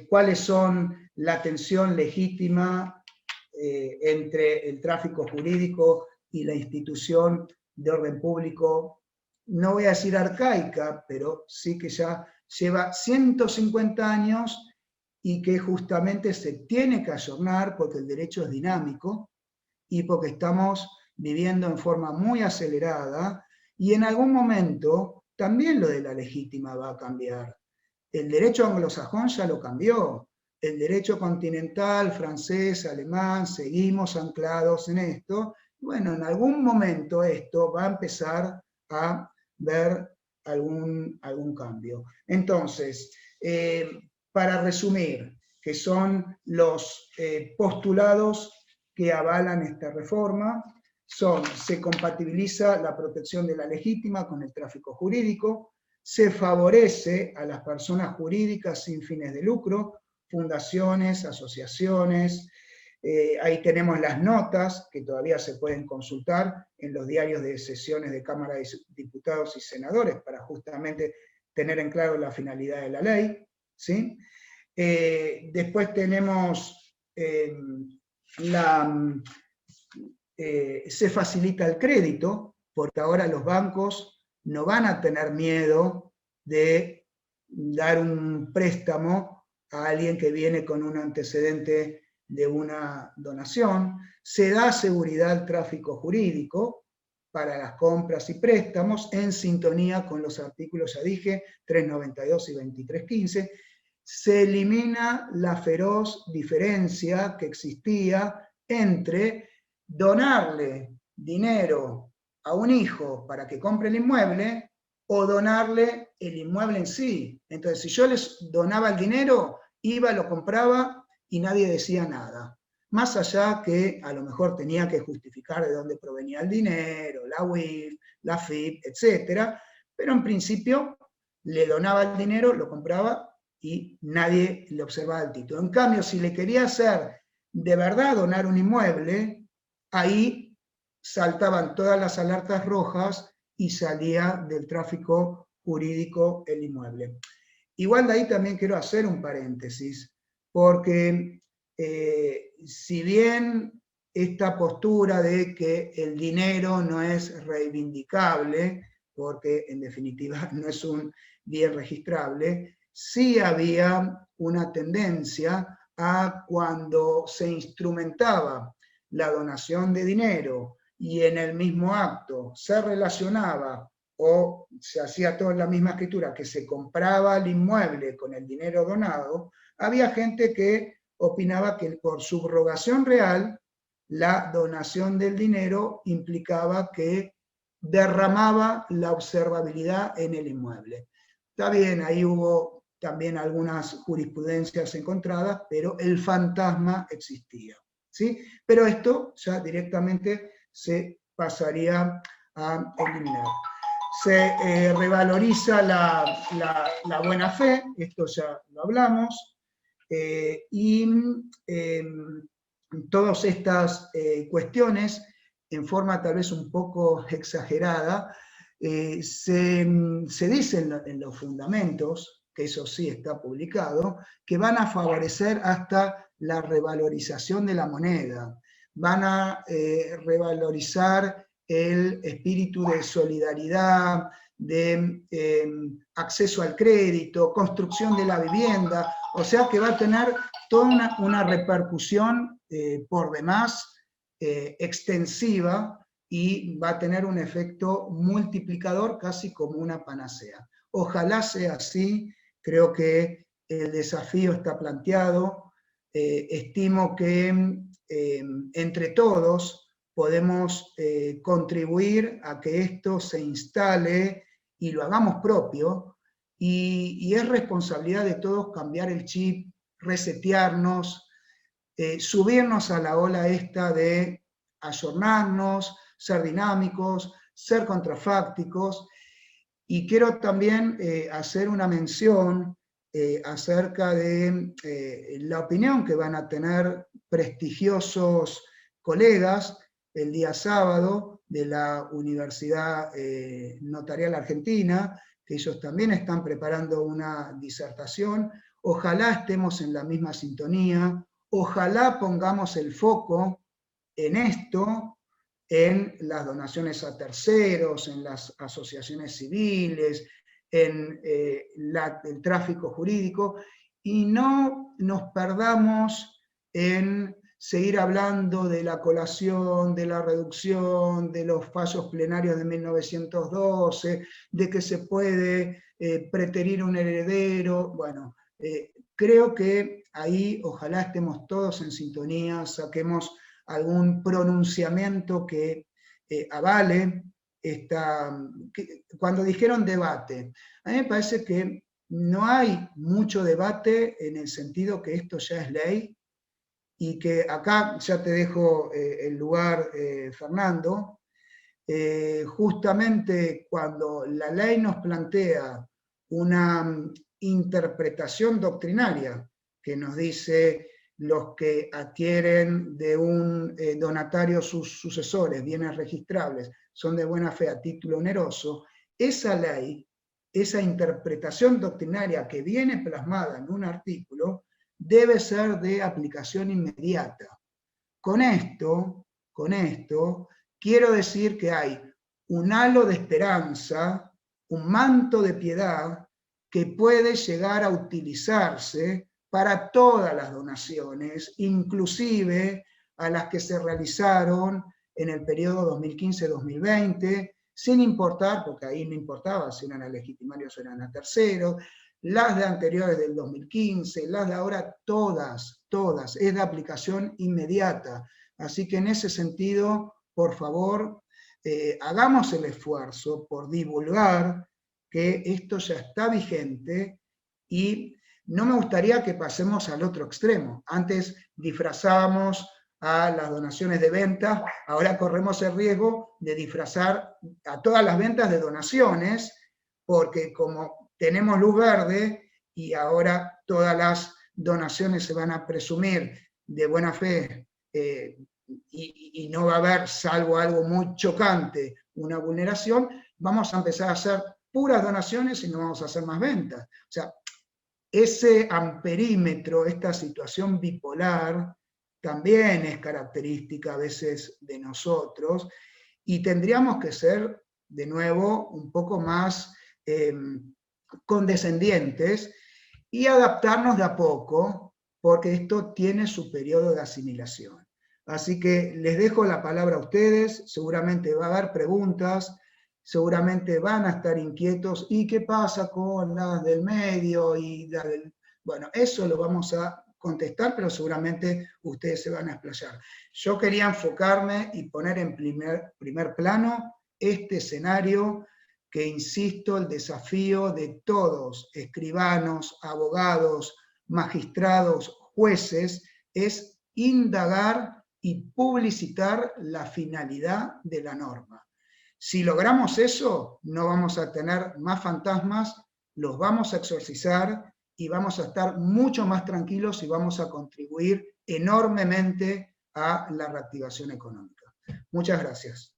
cuáles son la tensión legítima entre el tráfico jurídico y la institución de orden público, no voy a decir arcaica, pero sí que ya lleva 150 años y que justamente se tiene que ayornar porque el derecho es dinámico y porque estamos viviendo en forma muy acelerada, y en algún momento también lo de la legítima va a cambiar. El derecho anglosajón ya lo cambió, el derecho continental, francés, alemán, seguimos anclados en esto. Bueno, en algún momento esto va a empezar a ver algún cambio. Entonces, para resumir, que son los postulados que avalan esta reforma, se compatibiliza la protección de la legítima con el tráfico jurídico, se favorece a las personas jurídicas sin fines de lucro, fundaciones, asociaciones, ahí tenemos las notas que todavía se pueden consultar en los diarios de sesiones de Cámara de Diputados y Senadores para justamente tener en claro la finalidad de la ley, ¿sí? Después tenemos se facilita el crédito, porque ahora los bancos no van a tener miedo de dar un préstamo a alguien que viene con un antecedente de una donación. Se da seguridad al tráfico jurídico para las compras y préstamos en sintonía con los artículos, ya dije, 392 y 2315. Se elimina la feroz diferencia que existía entre donarle dinero a un hijo para que compre el inmueble o donarle el inmueble en sí. Entonces, si yo les donaba el dinero, iba, lo compraba y nadie decía nada. más allá que a lo mejor tenía que justificar de dónde provenía el dinero, la UIF, la FIP, etc. Pero en principio le donaba el dinero, lo compraba y nadie le observaba el título. En cambio, si le quería hacer de verdad donar un inmueble, ahí saltaban todas las alertas rojas y salía del tráfico jurídico el inmueble. Igual de ahí también quiero hacer un paréntesis, porque si bien esta postura de que el dinero no es reivindicable, porque en definitiva no es un bien registrable, sí había una tendencia a cuando se instrumentaba la donación de dinero y en el mismo acto se relacionaba o se hacía todo en la misma escritura, que se compraba el inmueble con el dinero donado, había gente que opinaba que por subrogación real la donación del dinero implicaba que derramaba la observabilidad en el inmueble. Está bien, ahí hubo también algunas jurisprudencias encontradas, pero el fantasma existía, ¿sí? Pero esto ya directamente se pasaría a eliminar. Se revaloriza la buena fe, esto ya lo hablamos, y todas estas cuestiones, en forma tal vez un poco exagerada, se dice en los fundamentos, que eso sí está publicado, que van a favorecer hasta la revalorización de la moneda, van a revalorizar el espíritu de solidaridad, de acceso al crédito, construcción de la vivienda, o sea que va a tener toda una repercusión por demás extensiva y va a tener un efecto multiplicador casi como una panacea. Ojalá sea así, creo que el desafío está planteado, estimo que entre todos podemos contribuir a que esto se instale y lo hagamos propio, y es responsabilidad de todos cambiar el chip, resetearnos, subirnos a la ola esta de ayornarnos, ser dinámicos, ser contrafácticos, y quiero también hacer una mención acerca de la opinión que van a tener prestigiosos colegas el día sábado de la Universidad Notarial Argentina, que ellos también están preparando una disertación. Ojalá estemos en la misma sintonía, ojalá pongamos el foco en esto, en las donaciones a terceros, en las asociaciones civiles, en el tráfico jurídico, y no nos perdamos en seguir hablando de la colación, de la reducción, de los fallos plenarios de 1912, de que se puede preterir un heredero. Bueno, creo que ahí ojalá estemos todos en sintonía, saquemos algún pronunciamiento que avale cuando dijeron debate. A mí me parece que no hay mucho debate en el sentido que esto ya es ley, y que acá ya te dejo el lugar, Fernando, justamente cuando la ley nos plantea una interpretación doctrinaria que nos dice los que adquieren de un donatario sus sucesores, bienes registrables, son de buena fe a título oneroso, esa ley, esa interpretación doctrinaria que viene plasmada en un artículo, debe ser de aplicación inmediata. Con esto, quiero decir que hay un halo de esperanza, un manto de piedad que puede llegar a utilizarse para todas las donaciones, inclusive a las que se realizaron en el periodo 2015-2020, sin importar, porque ahí no importaba si eran a legitimarios o eran a terceros, las de anteriores del 2015, las de ahora, todas, es de aplicación inmediata. Así que en ese sentido, por favor, hagamos el esfuerzo por divulgar que esto ya está vigente, y no me gustaría que pasemos al otro extremo. Antes disfrazábamos a las donaciones de ventas, ahora corremos el riesgo de disfrazar a todas las ventas de donaciones, porque como tenemos luz verde y ahora todas las donaciones se van a presumir de buena fe, y no va a haber, salvo algo muy chocante, una vulneración, vamos a empezar a hacer puras donaciones y no vamos a hacer más ventas. O sea, ese amperímetro, esta situación bipolar, también es característica a veces de nosotros, y tendríamos que ser, de nuevo, un poco más condescendientes y adaptarnos de a poco, porque esto tiene su periodo de asimilación. Así que les dejo la palabra a ustedes, seguramente va a haber preguntas, seguramente van a estar inquietos, ¿y qué pasa con las del medio? Y la del... Bueno, eso lo vamos a contestar, pero seguramente ustedes se van a explayar. Yo quería enfocarme y poner en primer plano este escenario que, insisto, el desafío de todos, escribanos, abogados, magistrados, jueces, es indagar y publicitar la finalidad de la norma. Si logramos eso, no vamos a tener más fantasmas, los vamos a exorcizar y vamos a estar mucho más tranquilos y vamos a contribuir enormemente a la reactivación económica. Muchas gracias.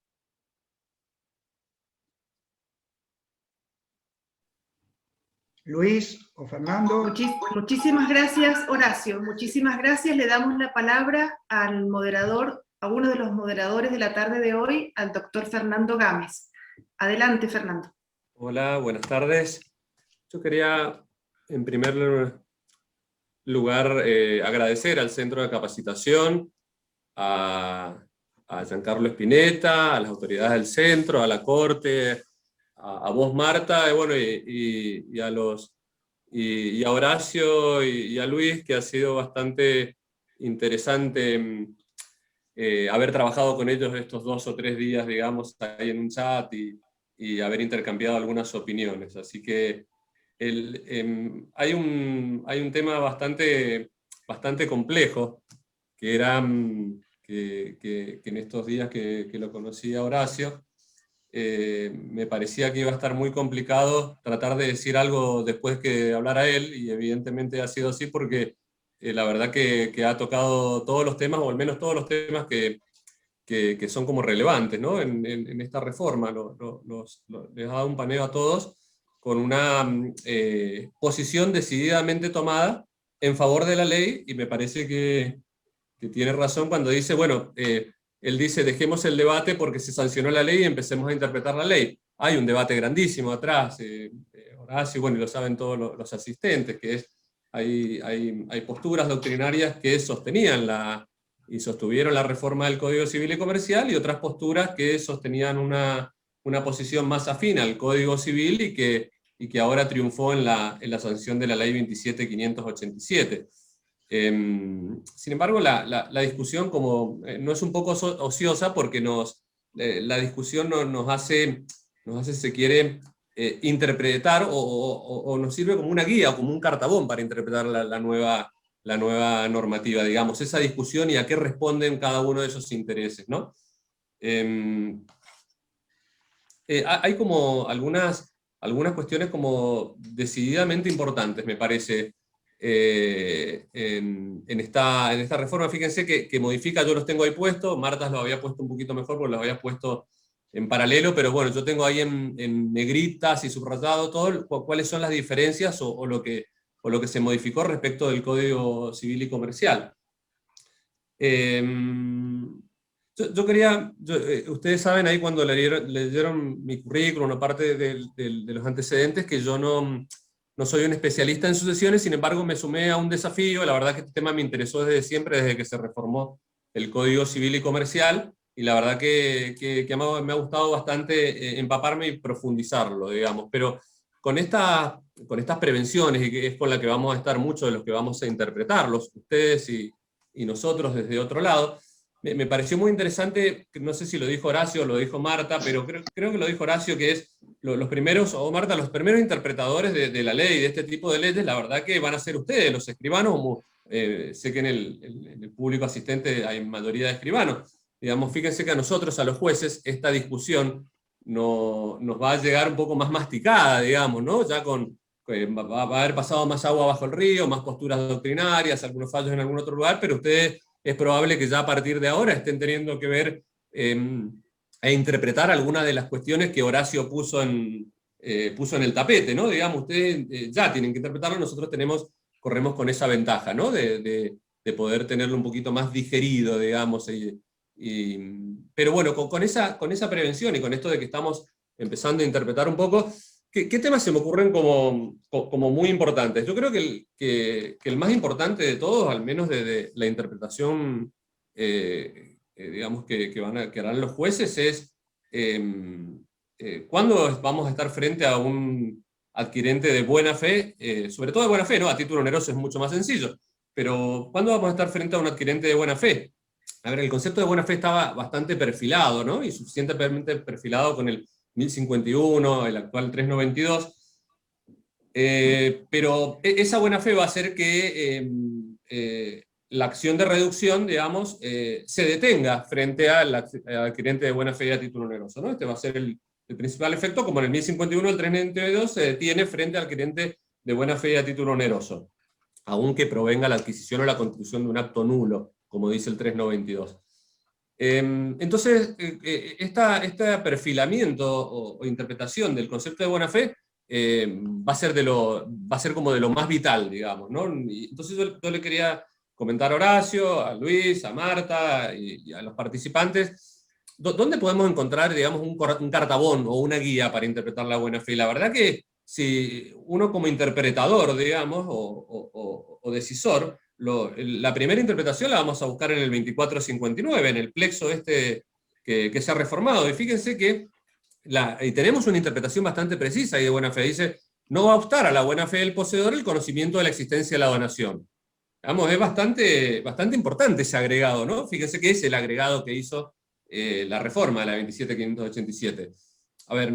Luis o Fernando. Muchísimas gracias, Horacio. Muchísimas gracias. Le damos la palabra al moderador, a uno de los moderadores de la tarde de hoy, al doctor Fernando Gámez. Adelante, Fernando. Hola, buenas tardes. Yo quería, en primer lugar, agradecer al Centro de Capacitación, a Giancarlo Spinetta, a las autoridades del centro, a la Corte, a vos, Marta, y a Horacio y a Luis, que ha sido bastante interesante haber trabajado con ellos estos 2 o 3 días, digamos, ahí en un chat y haber intercambiado algunas opiniones. Así que hay un tema bastante complejo, que era que en estos días que lo conocí a Horacio, me parecía que iba a estar muy complicado tratar de decir algo después que hablara él, y evidentemente ha sido así porque la verdad que ha tocado todos los temas, o al menos todos los temas que son como relevantes, ¿no? en esta reforma. Les ha dado un paneo a todos con una posición decididamente tomada en favor de la ley, y me parece que tiene razón cuando dice, bueno, él dice, dejemos el debate porque se sancionó la ley y empecemos a interpretar la ley. Hay un debate grandísimo atrás, Horacio, bueno, y lo saben todos los asistentes, que es, hay posturas doctrinarias que sostenían y sostuvieron la reforma del Código Civil y Comercial, y otras posturas que sostenían una posición más afín al Código Civil y que ahora triunfó en la sanción de la Ley 27.587. Sin embargo, la discusión no es un poco ociosa, porque la discusión nos hace, si se quiere, interpretar, o nos sirve como una guía o como un cartabón para interpretar la nueva normativa, digamos, esa discusión y a qué responden cada uno de esos intereses, ¿no? Hay como algunas cuestiones como decididamente importantes, me parece, en esta reforma. Fíjense que modifica, yo los tengo ahí puestos, Marta los había puesto un poquito mejor porque los había puesto en paralelo, pero bueno, yo tengo ahí en negritas y subrayado todo cuáles son las diferencias o lo que se modificó respecto del Código Civil y Comercial. Yo quería, ustedes saben ahí cuando leyeron mi currículum, una parte de los antecedentes, que yo no soy un especialista en sucesiones, sin embargo me sumé a un desafío. La verdad que este tema me interesó desde siempre, desde que se reformó el Código Civil y Comercial, y la verdad que me ha gustado bastante empaparme y profundizarlo, digamos. Pero con estas prevenciones, y que es con la que vamos a estar muchos de los que vamos a interpretarlos, ustedes y nosotros desde otro lado, me pareció muy interesante, no sé si lo dijo Horacio o lo dijo Marta, pero creo que lo dijo Horacio, que es los primeros, o Marta, los primeros interpretadores de la ley, de este tipo de leyes, la verdad que van a ser ustedes, los escribanos, sé que en el público asistente hay mayoría de escribanos. Digamos, fíjense que a nosotros, a los jueces, esta discusión nos va a llegar un poco más masticada, digamos, ¿no? Ya va a haber pasado más agua bajo el río, más posturas doctrinarias, algunos fallos en algún otro lugar, pero ustedes es probable que ya a partir de ahora estén teniendo que ver e interpretar algunas de las cuestiones que Horacio puso en el tapete, ¿no? Digamos, ustedes ya tienen que interpretarlo, nosotros corremos con esa ventaja, ¿no? De poder tenerlo un poquito más digerido, digamos. Pero bueno, con esa prevención y con esto de que estamos empezando a interpretar un poco, ¿qué temas se me ocurren como muy importantes? Yo creo que el más importante de todos, al menos de la interpretación digamos que harán los jueces, es cuándo vamos a estar frente a un adquirente de buena fe, sobre todo de buena fe, ¿no? A título oneroso es mucho más sencillo, pero ¿cuándo vamos a estar frente a un adquirente de buena fe? A ver, el concepto de buena fe estaba bastante perfilado, ¿no? Y suficientemente perfilado con el 1051, el actual 392, pero esa buena fe va a hacer que la acción de reducción, digamos, se detenga frente al adquirente de buena fe y a título oneroso, ¿no? Este va a ser el principal efecto, como en el 1051 el 392 se detiene frente al adquirente de buena fe y a título oneroso, aunque provenga la adquisición o la constitución de un acto nulo, como dice el 392. Entonces, este perfilamiento o interpretación del concepto de buena fe va a ser como de lo más vital, digamos, ¿no? Y entonces yo le quería comentar a Horacio, a Luis, a Marta y a los participantes, ¿dónde podemos encontrar, digamos, un cartabón o una guía para interpretar la buena fe? La verdad que si uno como interpretador, digamos, o decisor, la primera interpretación la vamos a buscar en el 2459, en el plexo que se ha reformado. Y fíjense que y tenemos una interpretación bastante precisa ahí de buena fe. Dice, no va a obstar a la buena fe del poseedor el conocimiento de la existencia de la donación. Digamos, es bastante importante ese agregado, ¿no? Fíjense que es el agregado que hizo la reforma de la 27587. A ver,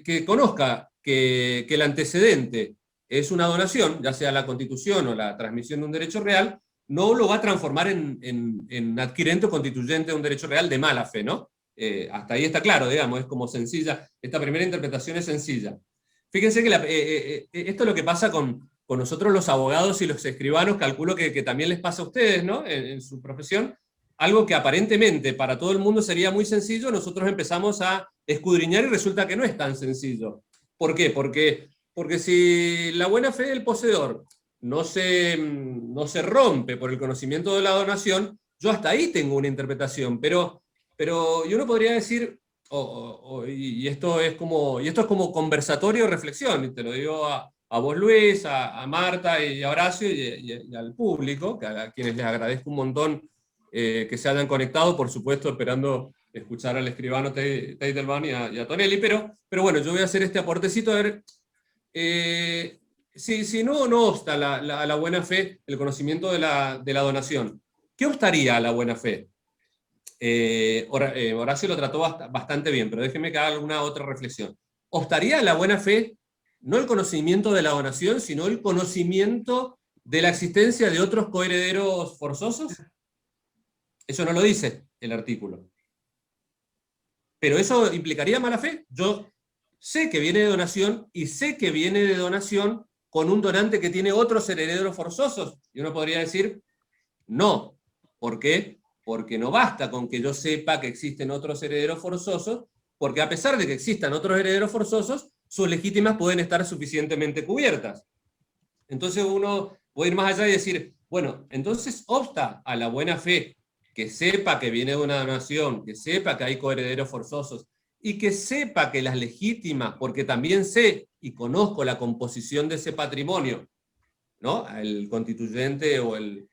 que conozca que el antecedente es una donación, ya sea la constitución o la transmisión de un derecho real, no lo va a transformar en adquirente o constituyente de un derecho real de mala fe, ¿no? Hasta ahí está claro, digamos, es como sencilla, esta primera interpretación es sencilla. Fíjense que esto es lo que pasa con nosotros los abogados y los escribanos, calculo que también les pasa a ustedes, ¿no? En su profesión, algo que aparentemente para todo el mundo sería muy sencillo, nosotros empezamos a escudriñar y resulta que no es tan sencillo. ¿Por qué? Porque si la buena fe del poseedor no se rompe por el conocimiento de la donación, yo hasta ahí tengo una interpretación, pero yo no podría decir, y esto es como conversatorio o reflexión, y te lo digo a vos, Luis, a Marta y a Horacio y al público, a quienes les agradezco un montón que se hayan conectado, por supuesto esperando escuchar al escribano Teitelbaum y a Tonelli, pero bueno, yo voy a hacer este aportecito a ver si no obsta a la buena fe el conocimiento de la donación. ¿Qué obstaría a la buena fe? Horacio lo trató bastante bien, pero déjenme que haga alguna otra reflexión. ¿Obstaría a la buena fe no el conocimiento de la donación, sino el conocimiento de la existencia de otros coherederos forzosos? Eso no lo dice el artículo. ¿Pero eso implicaría mala fe? Yo sé que viene de donación y sé que viene de donación con un donante que tiene otros herederos forzosos. Y uno podría decir, no. ¿Por qué? Porque no basta con que yo sepa que existen otros herederos forzosos, porque a pesar de que existan otros herederos forzosos, sus legítimas pueden estar suficientemente cubiertas. Entonces uno puede ir más allá y decir, bueno, entonces obsta a la buena fe que sepa que viene de una donación, que sepa que hay coherederos forzosos, y que sepa que las legítimas, porque también sé y conozco la composición de ese patrimonio, ¿no? El constituyente o el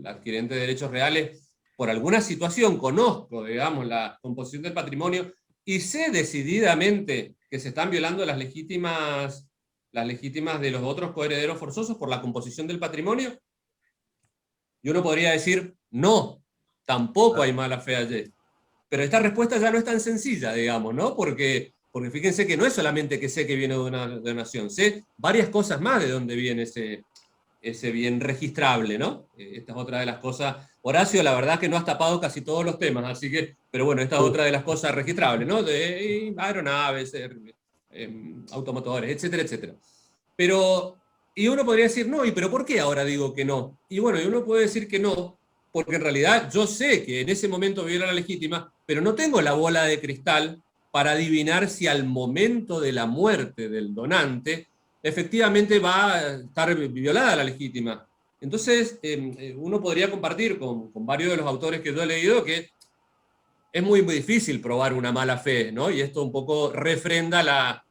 adquirente de derechos reales, por alguna situación conozco, digamos, la composición del patrimonio, y sé decididamente que se están violando las legítimas de los otros coherederos forzosos por la composición del patrimonio, y uno podría decir, no, tampoco hay mala fe allí. Pero esta respuesta ya no es tan sencilla, digamos, ¿no? Porque fíjense que no es solamente que sé que viene de una donación, sé varias cosas más de dónde viene ese ese bien registrable, ¿no? Esta es otra de las cosas. Horacio, la verdad que no has tapado casi todos los temas, así que, pero bueno, esta es otra de las cosas registrables, ¿no? De aeronaves, automotores, etcétera, etcétera. Pero, y uno podría decir, no, ¿y pero por qué ahora digo que no? Y bueno, y uno puede decir que no, porque en realidad yo sé que en ese momento viola la legítima, pero no tengo la bola de cristal para adivinar si al momento de la muerte del donante efectivamente va a estar violada la legítima. Entonces, uno podría compartir con varios de los autores que yo he leído que es muy, muy difícil probar una mala fe, ¿no? Y esto un poco refrenda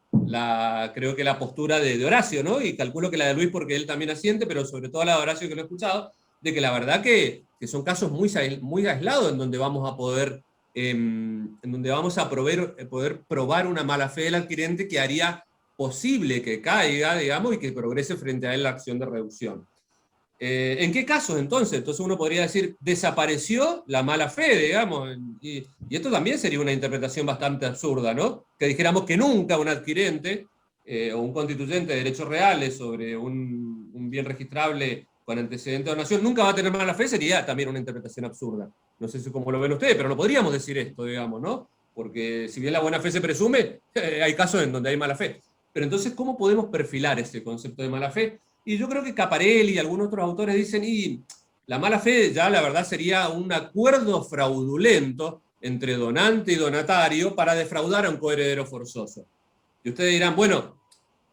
creo que la postura de Horacio, ¿no? Y calculo que la de Luis porque él también asiente, pero sobre todo la de Horacio que lo he escuchado, de que la verdad que son casos muy, muy aislados en donde vamos a poder, en donde vamos a poder probar una mala fe del adquirente que haría posible que caiga, digamos, y que progrese frente a él la acción de reducción. ¿En qué casos entonces? Entonces uno podría decir, desapareció la mala fe, digamos, y esto también sería una interpretación bastante absurda, ¿no? Que dijéramos que nunca un adquirente o un constituyente de derechos reales sobre un bien registrable con antecedente de donación nunca va a tener mala fe, sería también una interpretación absurda. No sé si cómo lo ven ustedes, pero no podríamos decir esto, digamos, ¿no? Porque si bien la buena fe se presume, hay casos en donde hay mala fe. Pero entonces, ¿cómo podemos perfilar ese concepto de mala fe? Y yo creo que Caparelli y algunos otros autores dicen, y la mala fe ya la verdad sería un acuerdo fraudulento entre donante y donatario para defraudar a un coheredero forzoso. Y ustedes dirán, bueno,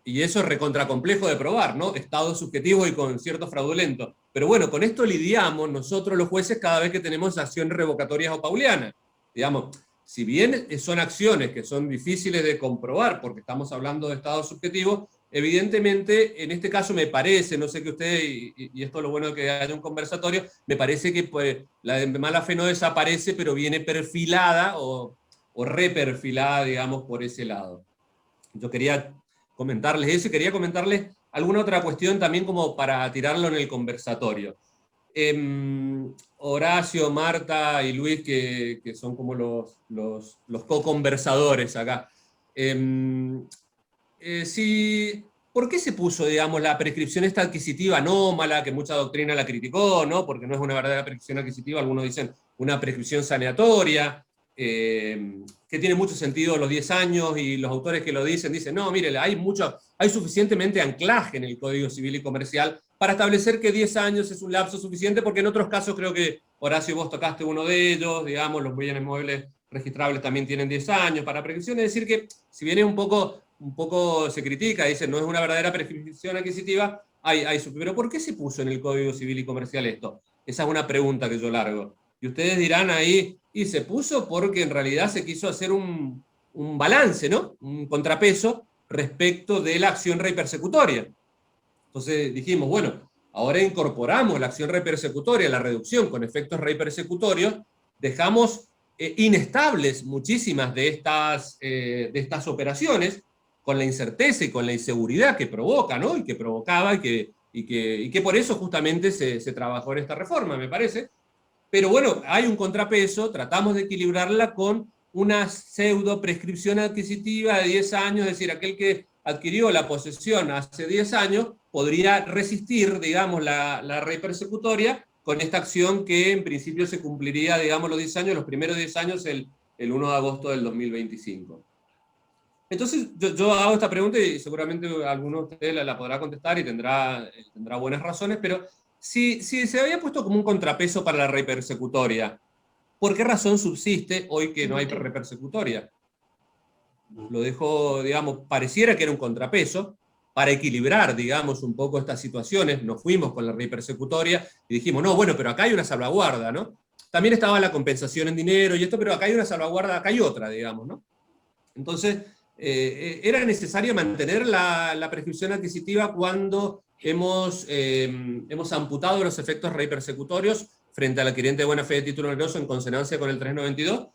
y eso es recontracomplejo de probar, ¿no? Estado subjetivo y concierto fraudulento. Pero bueno, con esto lidiamos nosotros los jueces cada vez que tenemos acciones revocatorias o paulianas. Digamos, si bien son acciones que son difíciles de comprobar porque estamos hablando de estado subjetivo, evidentemente, en este caso me parece, no sé qué usted, y esto es lo bueno de que haya un conversatorio, me parece que pues, la de mala fe no desaparece, pero viene perfilada o reperfilada, digamos, por ese lado. Yo quería comentarles eso y quería comentarles alguna otra cuestión también como para tirarlo en el conversatorio. Horacio, Marta y Luis, que son como los co-conversadores acá. ¿Por qué se puso, digamos, la prescripción esta adquisitiva anómala, que mucha doctrina la criticó, ¿no? Porque no es una verdadera prescripción adquisitiva, algunos dicen una prescripción saneatoria, que tiene mucho sentido los 10 años, y los autores que lo dicen, no, mire, hay suficientemente anclaje en el Código Civil y Comercial para establecer que 10 años es un lapso suficiente, porque en otros casos creo que, Horacio, vos tocaste uno de ellos, digamos, los bienes muebles registrables también tienen 10 años para prescripción, es decir que, si bien es un poco se critica, dice, no es una verdadera prescripción adquisitiva, pero ¿por qué se puso en el Código Civil y Comercial esto? Esa es una pregunta que yo largo. Y ustedes dirán ahí, y se puso porque en realidad se quiso hacer un balance, ¿no? Un contrapeso respecto de la acción rey persecutoria. Entonces dijimos, bueno, ahora incorporamos la acción rey persecutoria, la reducción con efectos rey persecutorios, dejamos inestables muchísimas de estas operaciones, con la incerteza y con la inseguridad que provoca, ¿no? Y que provocaba y que por eso justamente se trabajó en esta reforma, me parece. Pero bueno, hay un contrapeso, tratamos de equilibrarla con una pseudo prescripción adquisitiva de 10 años, es decir, aquel que adquirió la posesión hace 10 años podría resistir, digamos, la rey persecutoria con esta acción que en principio se cumpliría, digamos, los 10 años, los primeros 10 años el 1 de agosto del 2025. Entonces, yo hago esta pregunta y seguramente alguno de ustedes la podrá contestar y tendrá buenas razones, pero si se había puesto como un contrapeso para la repersecutoria, ¿por qué razón subsiste hoy que no hay repersecutoria? Lo dejo, digamos, pareciera que era un contrapeso para equilibrar, digamos, un poco estas situaciones. Nos fuimos con la repersecutoria y dijimos, no, bueno, pero acá hay una salvaguarda, ¿no? También estaba la compensación en dinero y esto, pero acá hay una salvaguarda, acá hay otra, digamos, ¿no? Entonces, era necesario mantener la prescripción adquisitiva cuando hemos amputado los efectos rey persecutorios frente al adquirente de buena fe de título oneroso en consonancia con el 392.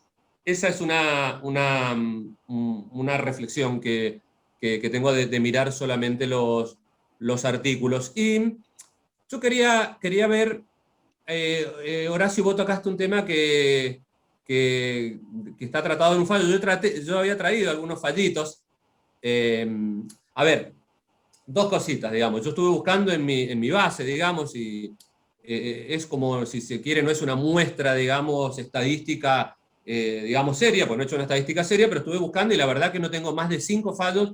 Esa es una reflexión que tengo de mirar solamente los artículos. Y yo quería ver, Horacio, vos tocaste un tema que está tratado en un fallo. Yo había traído algunos fallitos. A ver, dos cositas, digamos. Yo estuve buscando en mi base, digamos, y es como, si se quiere, no es una muestra, digamos, estadística, digamos, seria, pues no he hecho una estadística seria, pero estuve buscando y la verdad que no tengo más de 5 fallos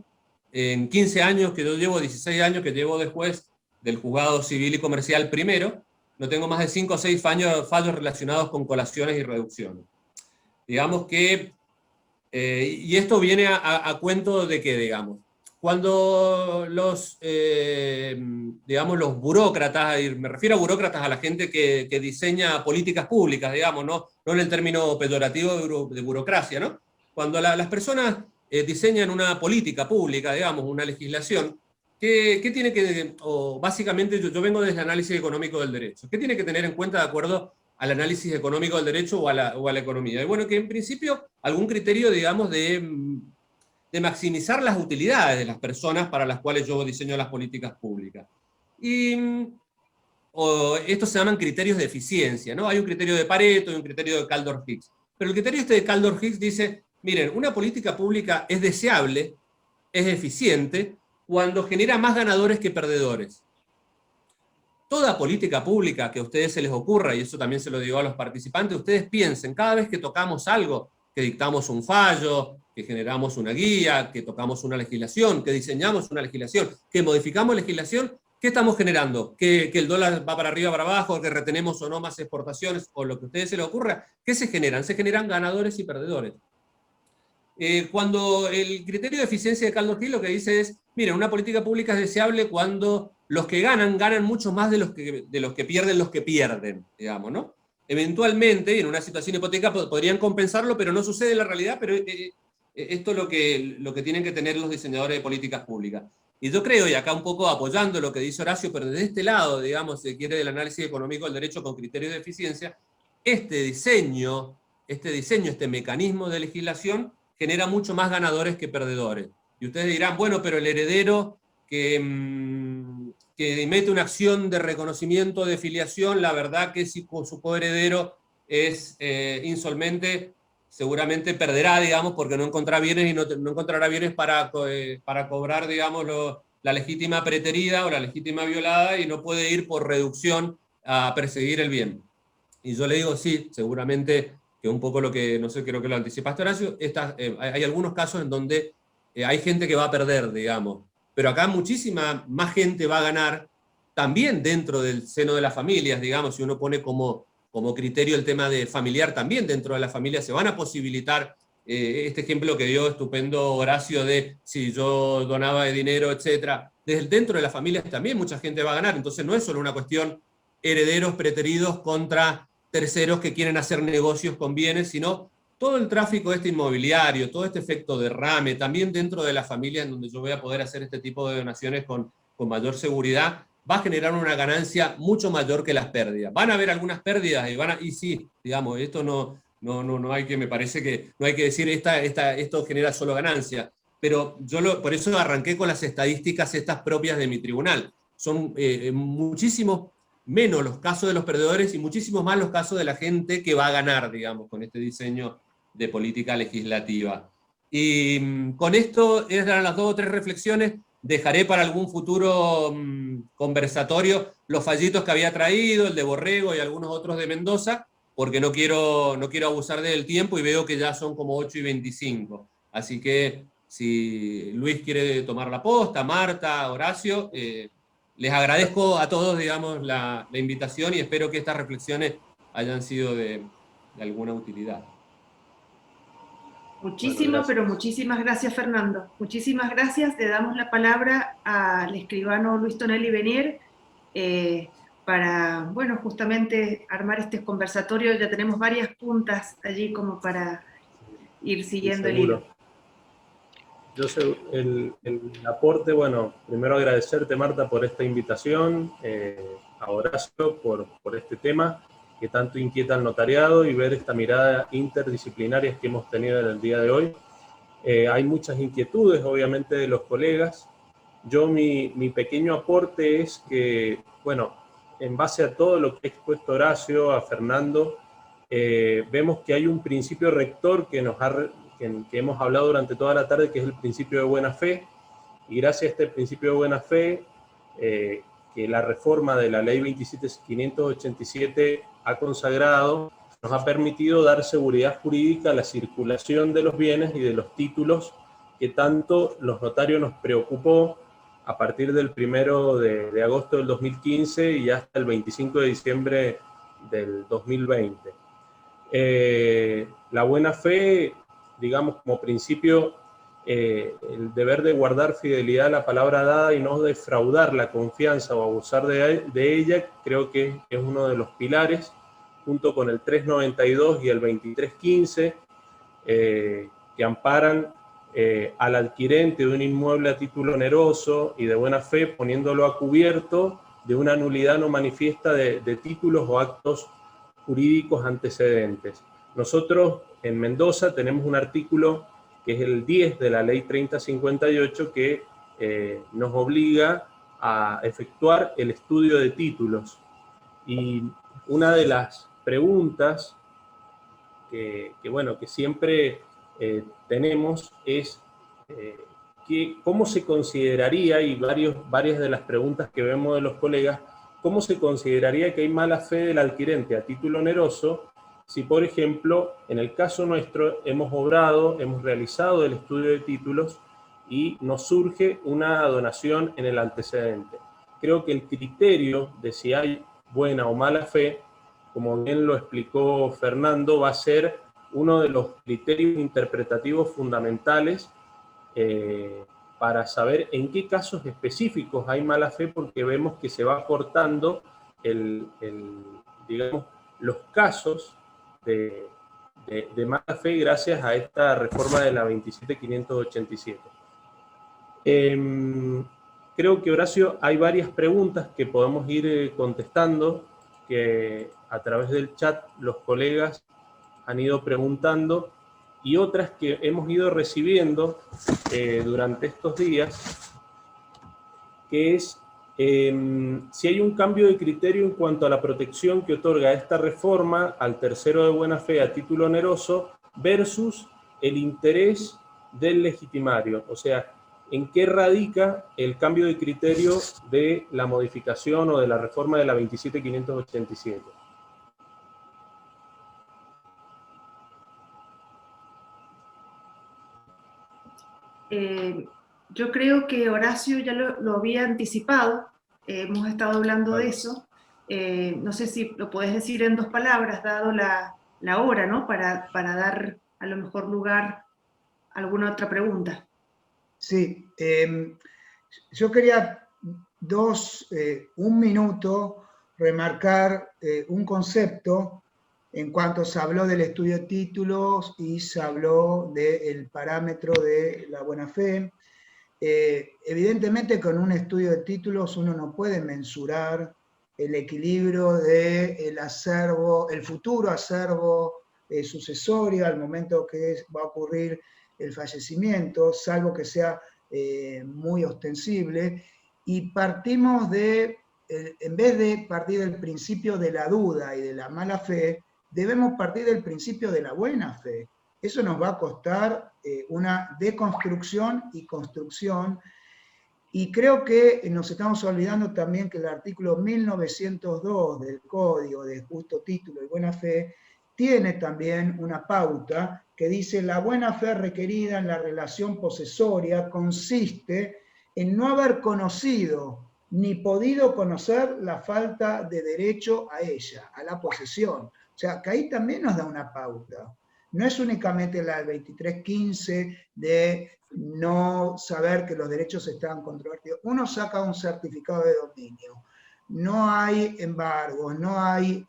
en 15 años que yo llevo, 16 años que llevo de juez del juzgado civil y comercial primero, no tengo más de 5 o 6 fallos relacionados con colaciones y reducciones. Digamos que, y esto viene a cuento de que, digamos, cuando digamos, los burócratas, y me refiero a burócratas a la gente que diseña políticas públicas, digamos, no en el término peyorativo de burocracia, ¿no? Cuando las personas diseñan una política pública, digamos, una legislación, ¿qué tiene que, o básicamente yo vengo desde el análisis económico del derecho, ¿qué tiene que tener en cuenta de acuerdo al análisis económico del derecho o a la economía? Y bueno, que en principio algún criterio, digamos, de maximizar las utilidades de las personas para las cuales yo diseño las políticas públicas. Y estos se llaman criterios de eficiencia, ¿no? Hay un criterio de Pareto y un criterio de Kaldor-Hicks. Pero el criterio de Kaldor-Hicks dice, miren, una política pública es deseable, es eficiente, cuando genera más ganadores que perdedores. Toda política pública que a ustedes se les ocurra, y eso también se lo digo a los participantes, ustedes piensen, cada vez que tocamos algo, que dictamos un fallo, que generamos una guía, que tocamos una legislación, que diseñamos una legislación, que modificamos legislación, ¿qué estamos generando? ¿Que el dólar va para arriba, para abajo, que retenemos o no más exportaciones, o lo que a ustedes se les ocurra? ¿Qué se generan? Se generan ganadores y perdedores. Cuando el criterio de eficiencia de Kaldor-Hicks lo que dice es, miren, una política pública es deseable cuando los que ganan mucho más de los que pierden, digamos, ¿no? Eventualmente, en una situación hipotética, podrían compensarlo, pero no sucede en la realidad, pero esto es lo que tienen que tener los diseñadores de políticas públicas. Y yo creo, y acá un poco apoyando lo que dice Horacio, pero desde este lado, digamos, se quiere del análisis económico del derecho con criterios de eficiencia, este mecanismo de legislación genera mucho más ganadores que perdedores. Y ustedes dirán, bueno, pero el heredero que mete una acción de reconocimiento de filiación, la verdad que si su coheredero es insolvente, seguramente perderá, digamos, porque no encontrará bienes y no encontrará bienes para cobrar, digamos, la legítima preterida o la legítima violada, y no puede ir por reducción a perseguir el bien. Y yo le digo, sí, seguramente, que un poco lo que, no sé, creo que lo anticipaste, Horacio, hay algunos casos en donde hay gente que va a perder, digamos, pero acá muchísima más gente va a ganar, también dentro del seno de las familias, digamos, si uno pone como criterio el tema de familiar, también dentro de la familia se van a posibilitar, este ejemplo que dio estupendo Horacio de si yo donaba dinero, etcétera, desde dentro de las familias también mucha gente va a ganar, entonces no es solo una cuestión herederos preteridos contra terceros que quieren hacer negocios con bienes, sino todo el tráfico inmobiliario, todo este efecto derrame, también dentro de la familia en donde yo voy a poder hacer este tipo de donaciones con mayor seguridad, va a generar una ganancia mucho mayor que las pérdidas. Van a haber algunas pérdidas y sí, digamos, esto no hay que, me parece que no hay que decir esto genera solo ganancia, pero por eso arranqué con las estadísticas estas propias de mi tribunal. Son muchísimos menos los casos de los perdedores y muchísimos más los casos de la gente que va a ganar, digamos, con este diseño de política legislativa. Y con esto eran las 2 o 3 reflexiones. Dejaré para algún futuro conversatorio los fallitos que había traído, el de Borrego y algunos otros de Mendoza, porque no quiero abusar del tiempo y veo que ya son como 8:25. Así que si Luis quiere tomar la posta, Marta, Horacio, les agradezco a todos, digamos, la invitación y espero que estas reflexiones hayan sido de alguna utilidad. Muchísimo, pero muchísimas gracias, Fernando. Muchísimas gracias. Le damos la palabra al escribano Luis Tonelli Benier para, bueno, justamente armar este conversatorio. Ya tenemos varias puntas allí como para ir siguiendo el hilo. Yo sé el aporte, bueno, primero agradecerte, Marta, por esta invitación, a Horacio por este tema que tanto inquieta al notariado y ver esta mirada interdisciplinaria que hemos tenido en el día de hoy. Hay muchas inquietudes, obviamente, de los colegas. Yo mi pequeño aporte es que, bueno, en base a todo lo que ha expuesto Horacio, a Fernando, vemos que hay un principio rector que hemos hablado durante toda la tarde, que es el principio de buena fe. y gracias a este principio de buena fe, que la reforma de la ley 27.587 ha consagrado, nos ha permitido dar seguridad jurídica a la circulación de los bienes y de los títulos que tanto los notarios nos preocupó a partir del 1 de agosto del 2015 y hasta el 25 de diciembre del 2020. La buena fe, digamos, como principio, el deber de guardar fidelidad a la palabra dada y no defraudar la confianza o abusar de ella, creo que es uno de los pilares, junto con el 392 y el 2315, que amparan al adquirente de un inmueble a título oneroso y de buena fe, poniéndolo a cubierto de una nulidad no manifiesta de títulos o actos jurídicos antecedentes. Nosotros en Mendoza tenemos un artículo que es el 10 de la ley 3058 que nos obliga a efectuar el estudio de títulos. Y una de las preguntas que siempre tenemos es cómo se consideraría, y varias de las preguntas que vemos de los colegas, cómo se consideraría que hay mala fe del adquirente a título oneroso si, por ejemplo, en el caso nuestro hemos realizado el estudio de títulos y nos surge una donación en el antecedente. Creo que el criterio de si hay buena o mala fe, como bien lo explicó Fernando, va a ser uno de los criterios interpretativos fundamentales para saber en qué casos específicos hay mala fe, porque vemos que se va acortando digamos, los casos de mala fe gracias a esta reforma de la 27.587. Creo que, Horacio, hay varias preguntas que podemos ir contestando, que a través del chat los colegas han ido preguntando, y otras que hemos ido recibiendo durante estos días, que es si hay un cambio de criterio en cuanto a la protección que otorga esta reforma al tercero de buena fe a título oneroso versus el interés del legitimario. O sea, ¿en qué radica el cambio de criterio de la modificación o de la reforma de la 27.587? Yo creo que Horacio ya lo había anticipado, hemos estado hablando de eso. No sé si lo puedes decir en 2 palabras, dado la hora, ¿no? Para dar a lo mejor lugar a alguna otra pregunta. Sí, yo quería un minuto remarcar un concepto en cuanto se habló del estudio de títulos y se habló del parámetro de la buena fe. Evidentemente con un estudio de títulos uno no puede mensurar el equilibrio del acervo, el futuro acervo sucesorio al momento que va a ocurrir el fallecimiento, salvo que sea muy ostensible, y partimos en vez de partir del principio de la duda y de la mala fe, debemos partir del principio de la buena fe. Eso nos va a costar una deconstrucción y construcción, y creo que nos estamos olvidando también que el artículo 1902 del Código de Justo Título y Buena Fe tiene también una pauta que dice: la buena fe requerida en la relación posesoria consiste en no haber conocido ni podido conocer la falta de derecho a ella, a la posesión. O sea, que ahí también nos da una pauta. No es únicamente la del 2315 de no saber que los derechos estaban controvertidos. Uno saca un certificado de dominio, no hay embargos, no hay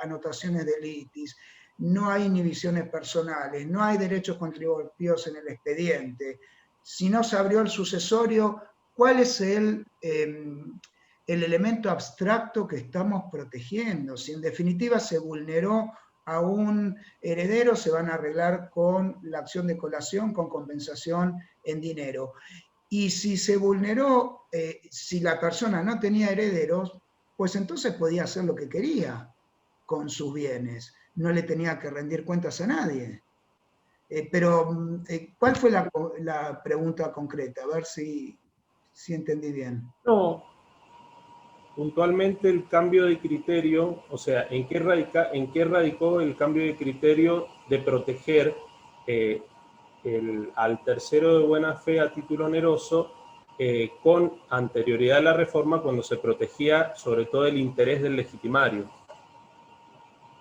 anotaciones de litis, no hay inhibiciones personales, no hay derechos contributivos en el expediente. Si no se abrió el sucesorio, ¿cuál es el elemento abstracto que estamos protegiendo? Si en definitiva se vulneró a un heredero, se van a arreglar con la acción de colación, con compensación en dinero. Y si se vulneró, si la persona no tenía herederos, pues entonces podía hacer lo que quería con sus bienes. No le tenía que rendir cuentas a nadie. Pero, ¿cuál fue la pregunta concreta? A ver si... si entendí bien. No, puntualmente el cambio de criterio, o sea, ¿en qué radicó el cambio de criterio de proteger al tercero de buena fe a título oneroso con anterioridad a la reforma, cuando se protegía sobre todo el interés del legitimario?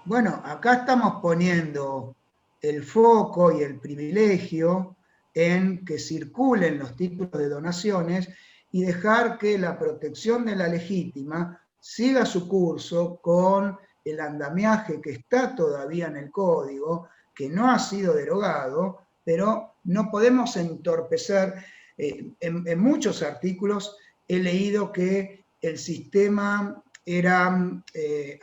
Bueno, acá estamos poniendo el foco y el privilegio en que circulen los títulos de donaciones y dejar que la protección de la legítima siga su curso con el andamiaje que está todavía en el código, que no ha sido derogado, pero no podemos entorpecer. En muchos artículos he leído que el sistema era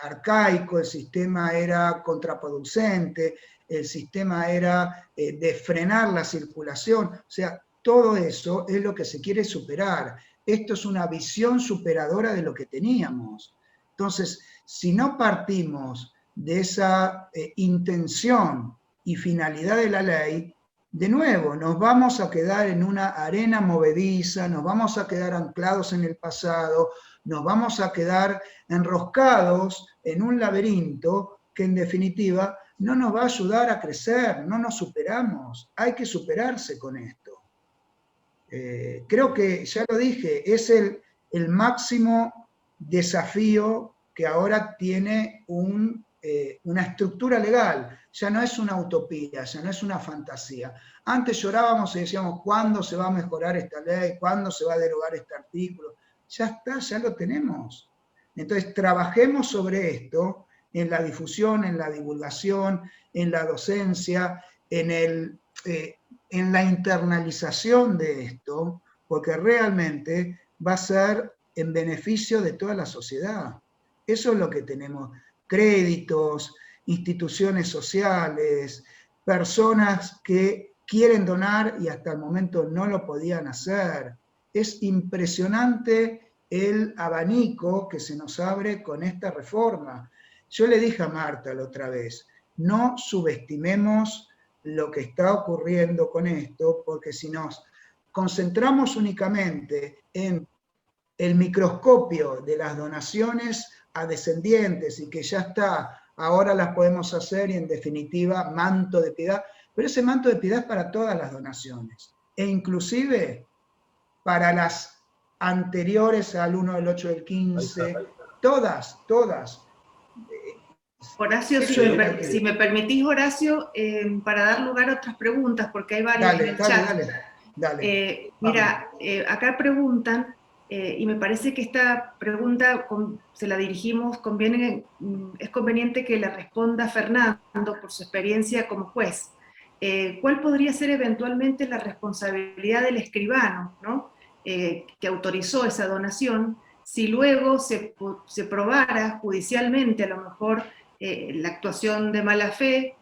arcaico, el sistema era contraproducente, el sistema era de frenar la circulación, o sea, todo eso es lo que se quiere superar. Esto es una visión superadora de lo que teníamos. Entonces, si no partimos de esa intención y finalidad de la ley, de nuevo, nos vamos a quedar en una arena movediza, nos vamos a quedar anclados en el pasado, nos vamos a quedar enroscados en un laberinto que en definitiva no nos va a ayudar a crecer, no nos superamos, hay que superarse con esto. Creo que, ya lo dije, es el máximo desafío que ahora tiene una estructura legal, ya no es una utopía, ya no es una fantasía. Antes llorábamos y decíamos, ¿cuándo se va a mejorar esta ley? ¿Cuándo se va a derogar este artículo? Ya está, ya lo tenemos. Entonces, trabajemos sobre esto en la difusión, en la divulgación, en la docencia, en la internalización de esto, porque realmente va a ser en beneficio de toda la sociedad. Eso es lo que tenemos. Créditos, instituciones sociales, personas que quieren donar y hasta el momento no lo podían hacer. Es impresionante el abanico que se nos abre con esta reforma. Yo le dije a Marta la otra vez, no subestimemos lo que está ocurriendo con esto, porque si nos concentramos únicamente en el microscopio de las donaciones a descendientes y que ya está, ahora las podemos hacer y en definitiva manto de piedad, pero ese manto de piedad es para todas las donaciones, e inclusive para las anteriores al 1 del 8 del 15, todas. Horacio, si me permitís, Horacio, para dar lugar a otras preguntas, porque hay varias en el chat. Dale. Mira, acá preguntan, y me parece que esta pregunta se la dirigimos, es conveniente que la responda Fernando por su experiencia como juez. ¿Cuál podría ser eventualmente la responsabilidad del escribano, ¿no? Que autorizó esa donación, si luego se probara judicialmente a lo mejor la actuación de mala fe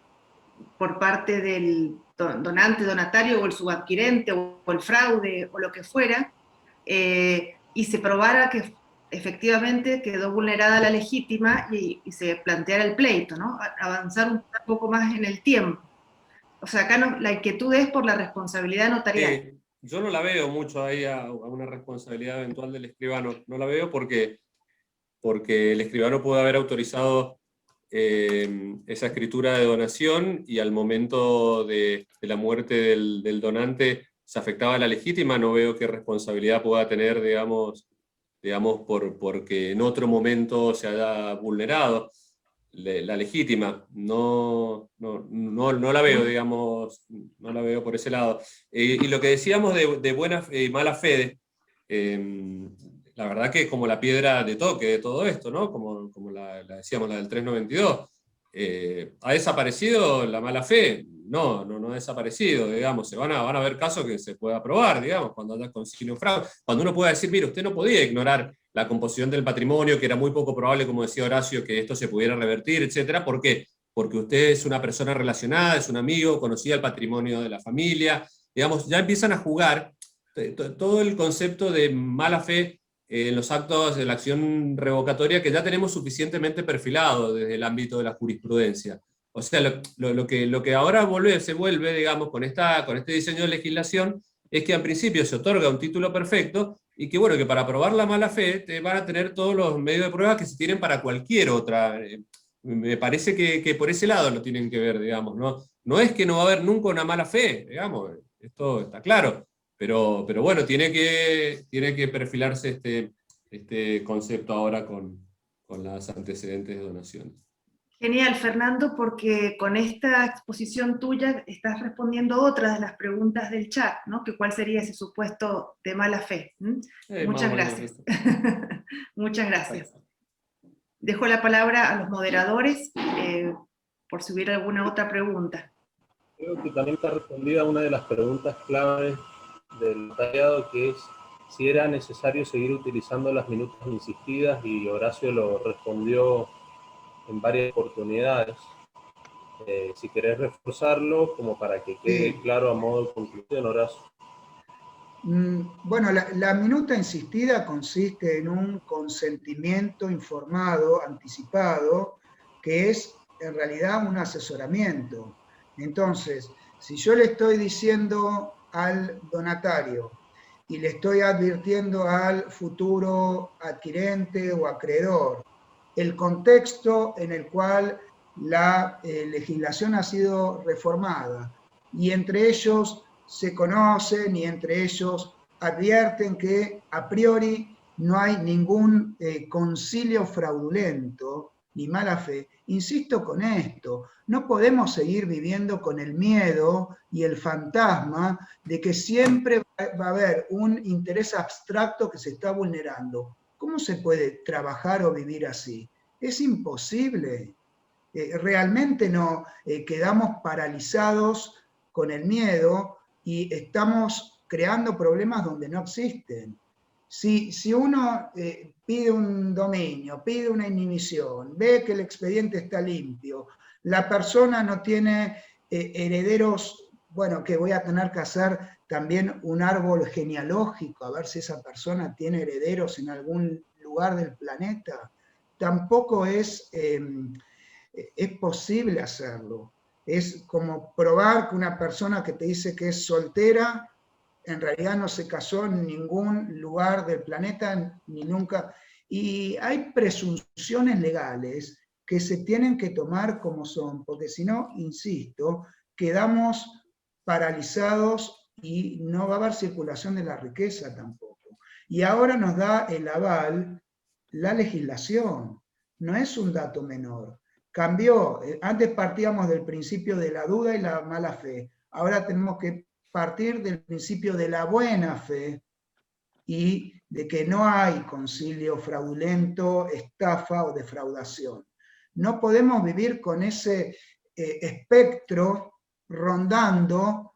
por parte del donante, donatario o el subadquirente o el fraude o lo que fuera, y se probara que efectivamente quedó vulnerada la legítima y se planteara el pleito, ¿no? Avanzar un poco más en el tiempo. O sea, acá la inquietud es por la responsabilidad notarial. Yo no la veo mucho ahí a una responsabilidad eventual del escribano. No la veo porque el escribano puede haber autorizado esa escritura de donación y al momento de la muerte del donante se afectaba a la legítima. No veo qué responsabilidad pueda tener, digamos porque en otro momento se haya vulnerado la legítima. No la veo, digamos, no la veo por ese lado. Y lo que decíamos de buena y mala fe, la verdad que es como la piedra de toque de todo esto, ¿no? Como la decíamos, la del 392. ¿Ha desaparecido la mala fe? No ha desaparecido, digamos. Van a haber casos que se pueda probar, digamos, cuando haya consignio fraude. Cuando uno pueda decir, mire, usted no podía ignorar la composición del patrimonio, que era muy poco probable, como decía Horacio, que esto se pudiera revertir, etc. ¿Por qué? Porque usted es una persona relacionada, es un amigo, conocía el patrimonio de la familia. Digamos, ya empiezan a jugar todo el concepto de mala fe en los actos de la acción revocatoria, que ya tenemos suficientemente perfilado desde el ámbito de la jurisprudencia. O sea, lo que ahora se vuelve, digamos, con este diseño de legislación, es que en principio se otorga un título perfecto, y que bueno, que para probar la mala fe te van a tener todos los medios de prueba que se tienen para cualquier otra. Me parece que por ese lado lo tienen que ver, digamos, ¿no? No es que no va a haber nunca una mala fe, digamos, esto está claro, pero bueno, tiene que perfilarse este concepto ahora con las antecedentes de donaciones. Genial, Fernando, porque con esta exposición tuya estás respondiendo otras de las preguntas del chat, ¿no? Que cuál sería ese supuesto de mala fe. Muchas gracias. Muchas gracias. Dejo la palabra a los moderadores por si hubiera alguna otra pregunta. Creo que también está respondida una de las preguntas claves del notariado, que es si era necesario seguir utilizando las minutas insistidas, y Horacio lo respondió en varias oportunidades. Si querés reforzarlo, como para que quede claro a modo de conclusión, Horacio. Bueno, la minuta insistida consiste en un consentimiento informado, anticipado, que es en realidad un asesoramiento. Entonces, si yo le estoy diciendo al donatario y le estoy advirtiendo al futuro adquirente o acreedor el contexto en el cual la legislación ha sido reformada, y entre ellos se conocen y entre ellos advierten que a priori no hay ningún concilio fraudulento ni mala fe. Insisto con esto, no podemos seguir viviendo con el miedo y el fantasma de que siempre va a haber un interés abstracto que se está vulnerando. ¿Cómo se puede trabajar o vivir así? Es imposible. Realmente no quedamos paralizados con el miedo y estamos creando problemas donde no existen. Si uno pide un dominio, pide una inhibición, ve que el expediente está limpio, la persona no tiene herederos, bueno, que voy a tener que hacer también un árbol genealógico, a ver si esa persona tiene herederos en algún lugar del planeta, tampoco es posible hacerlo. Es como probar que una persona que te dice que es soltera, en realidad no se casó en ningún lugar del planeta, ni nunca. Y hay presunciones legales que se tienen que tomar como son, porque si no, insisto, quedamos paralizados y no va a haber circulación de la riqueza tampoco. Y ahora nos da el aval la legislación, no es un dato menor. Cambió, antes partíamos del principio de la duda y la mala fe, ahora tenemos que partir del principio de la buena fe y de que no hay concilio fraudulento, estafa o defraudación. No podemos vivir con ese espectro rondando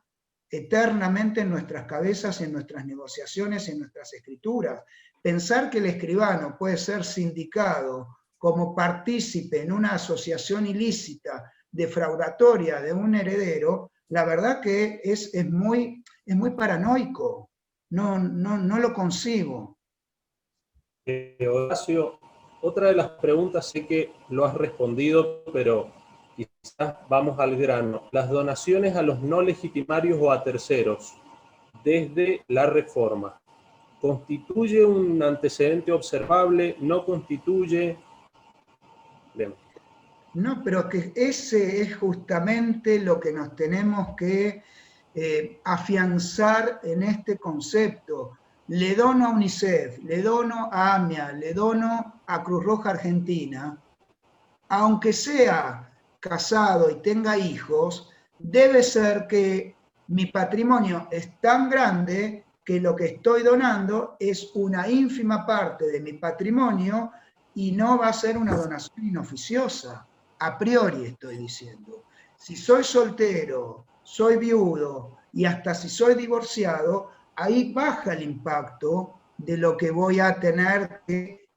eternamente en nuestras cabezas, en nuestras negociaciones, en nuestras escrituras. Pensar que el escribano puede ser sindicado como partícipe en una asociación ilícita defraudatoria de un heredero, la verdad que es muy paranoico. No lo concibo. Horacio, otra de las preguntas, sé que lo has respondido, pero quizás vamos al grano. Las donaciones a los no legitimarios o a terceros, desde la reforma, ¿constituye un antecedente observable? ¿No constituye? Bien. No, pero que ese es justamente lo que nos tenemos que afianzar en este concepto. Le dono a UNICEF, le dono a AMIA, le dono a Cruz Roja Argentina, aunque sea casado y tenga hijos, debe ser que mi patrimonio es tan grande que lo que estoy donando es una ínfima parte de mi patrimonio y no va a ser una donación inoficiosa. A priori estoy diciendo. Si soy soltero, soy viudo y hasta si soy divorciado, ahí baja el impacto de lo que voy a tener que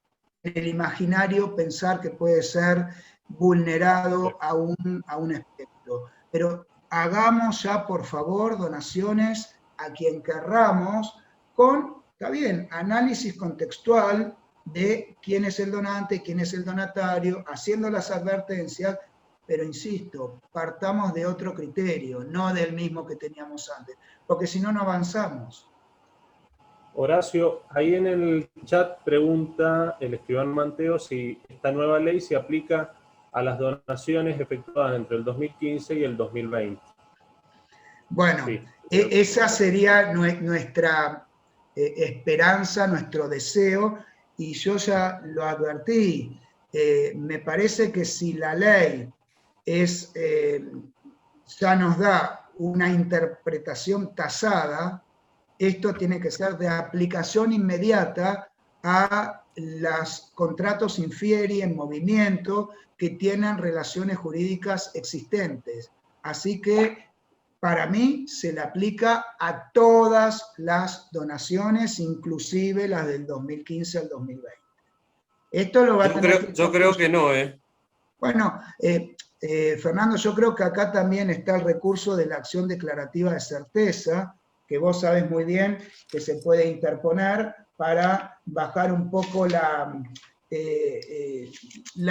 en el imaginario pensar que puede ser vulnerado a un espectro. Pero hagamos ya, por favor, donaciones a quien querramos con, está bien, análisis contextual de quién es el donante, quién es el donatario, haciendo las advertencias, pero insisto, partamos de otro criterio, no del mismo que teníamos antes, porque si no, no avanzamos. Horacio, ahí en el chat pregunta el escribano Manteo si esta nueva ley se aplica a las donaciones efectuadas entre el 2015 y el 2020. Bueno, Sí. esa sería nuestra esperanza, nuestro deseo, y yo ya lo advertí. Me parece que si la ley ya nos da una interpretación tasada, esto tiene que ser de aplicación inmediata a los contratos in fieri en movimiento que tienen relaciones jurídicas existentes. Así que para mí se le aplica a todas las donaciones, inclusive las del 2015 al 2020. Esto lo va a tener yo creo que no, Bueno, Fernando, yo creo que acá también está el recurso de la acción declarativa de certeza, que vos sabés muy bien que se puede interponer para bajar un poco la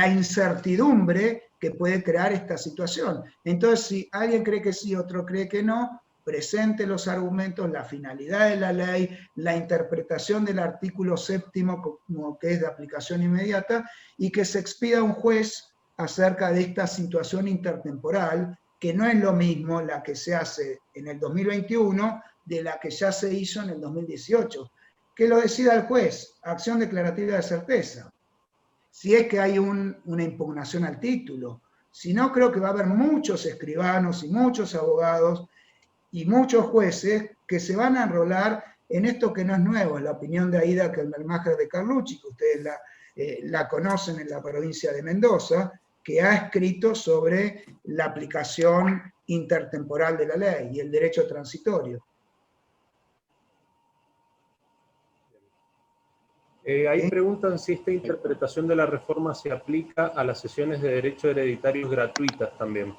incertidumbre que puede crear esta situación. Entonces, si alguien cree que sí, otro cree que no, presente los argumentos, la finalidad de la ley, la interpretación del artículo 7º como que es de aplicación inmediata, y que se expida un juez acerca de esta situación intertemporal, que no es lo mismo la que se hace en el 2021 de la que ya se hizo en el 2018. Que lo decida el juez, acción declarativa de certeza. Si es que hay una impugnación al título. Si no, creo que va a haber muchos escribanos y muchos abogados y muchos jueces que se van a enrolar en esto que no es nuevo, en la opinión de Aida Kelmermacher de Carlucci, que ustedes la conocen en la provincia de Mendoza, que ha escrito sobre la aplicación intertemporal de la ley y el derecho transitorio. Ahí preguntan si esta interpretación de la reforma se aplica a las sesiones de derechos hereditarios gratuitas también.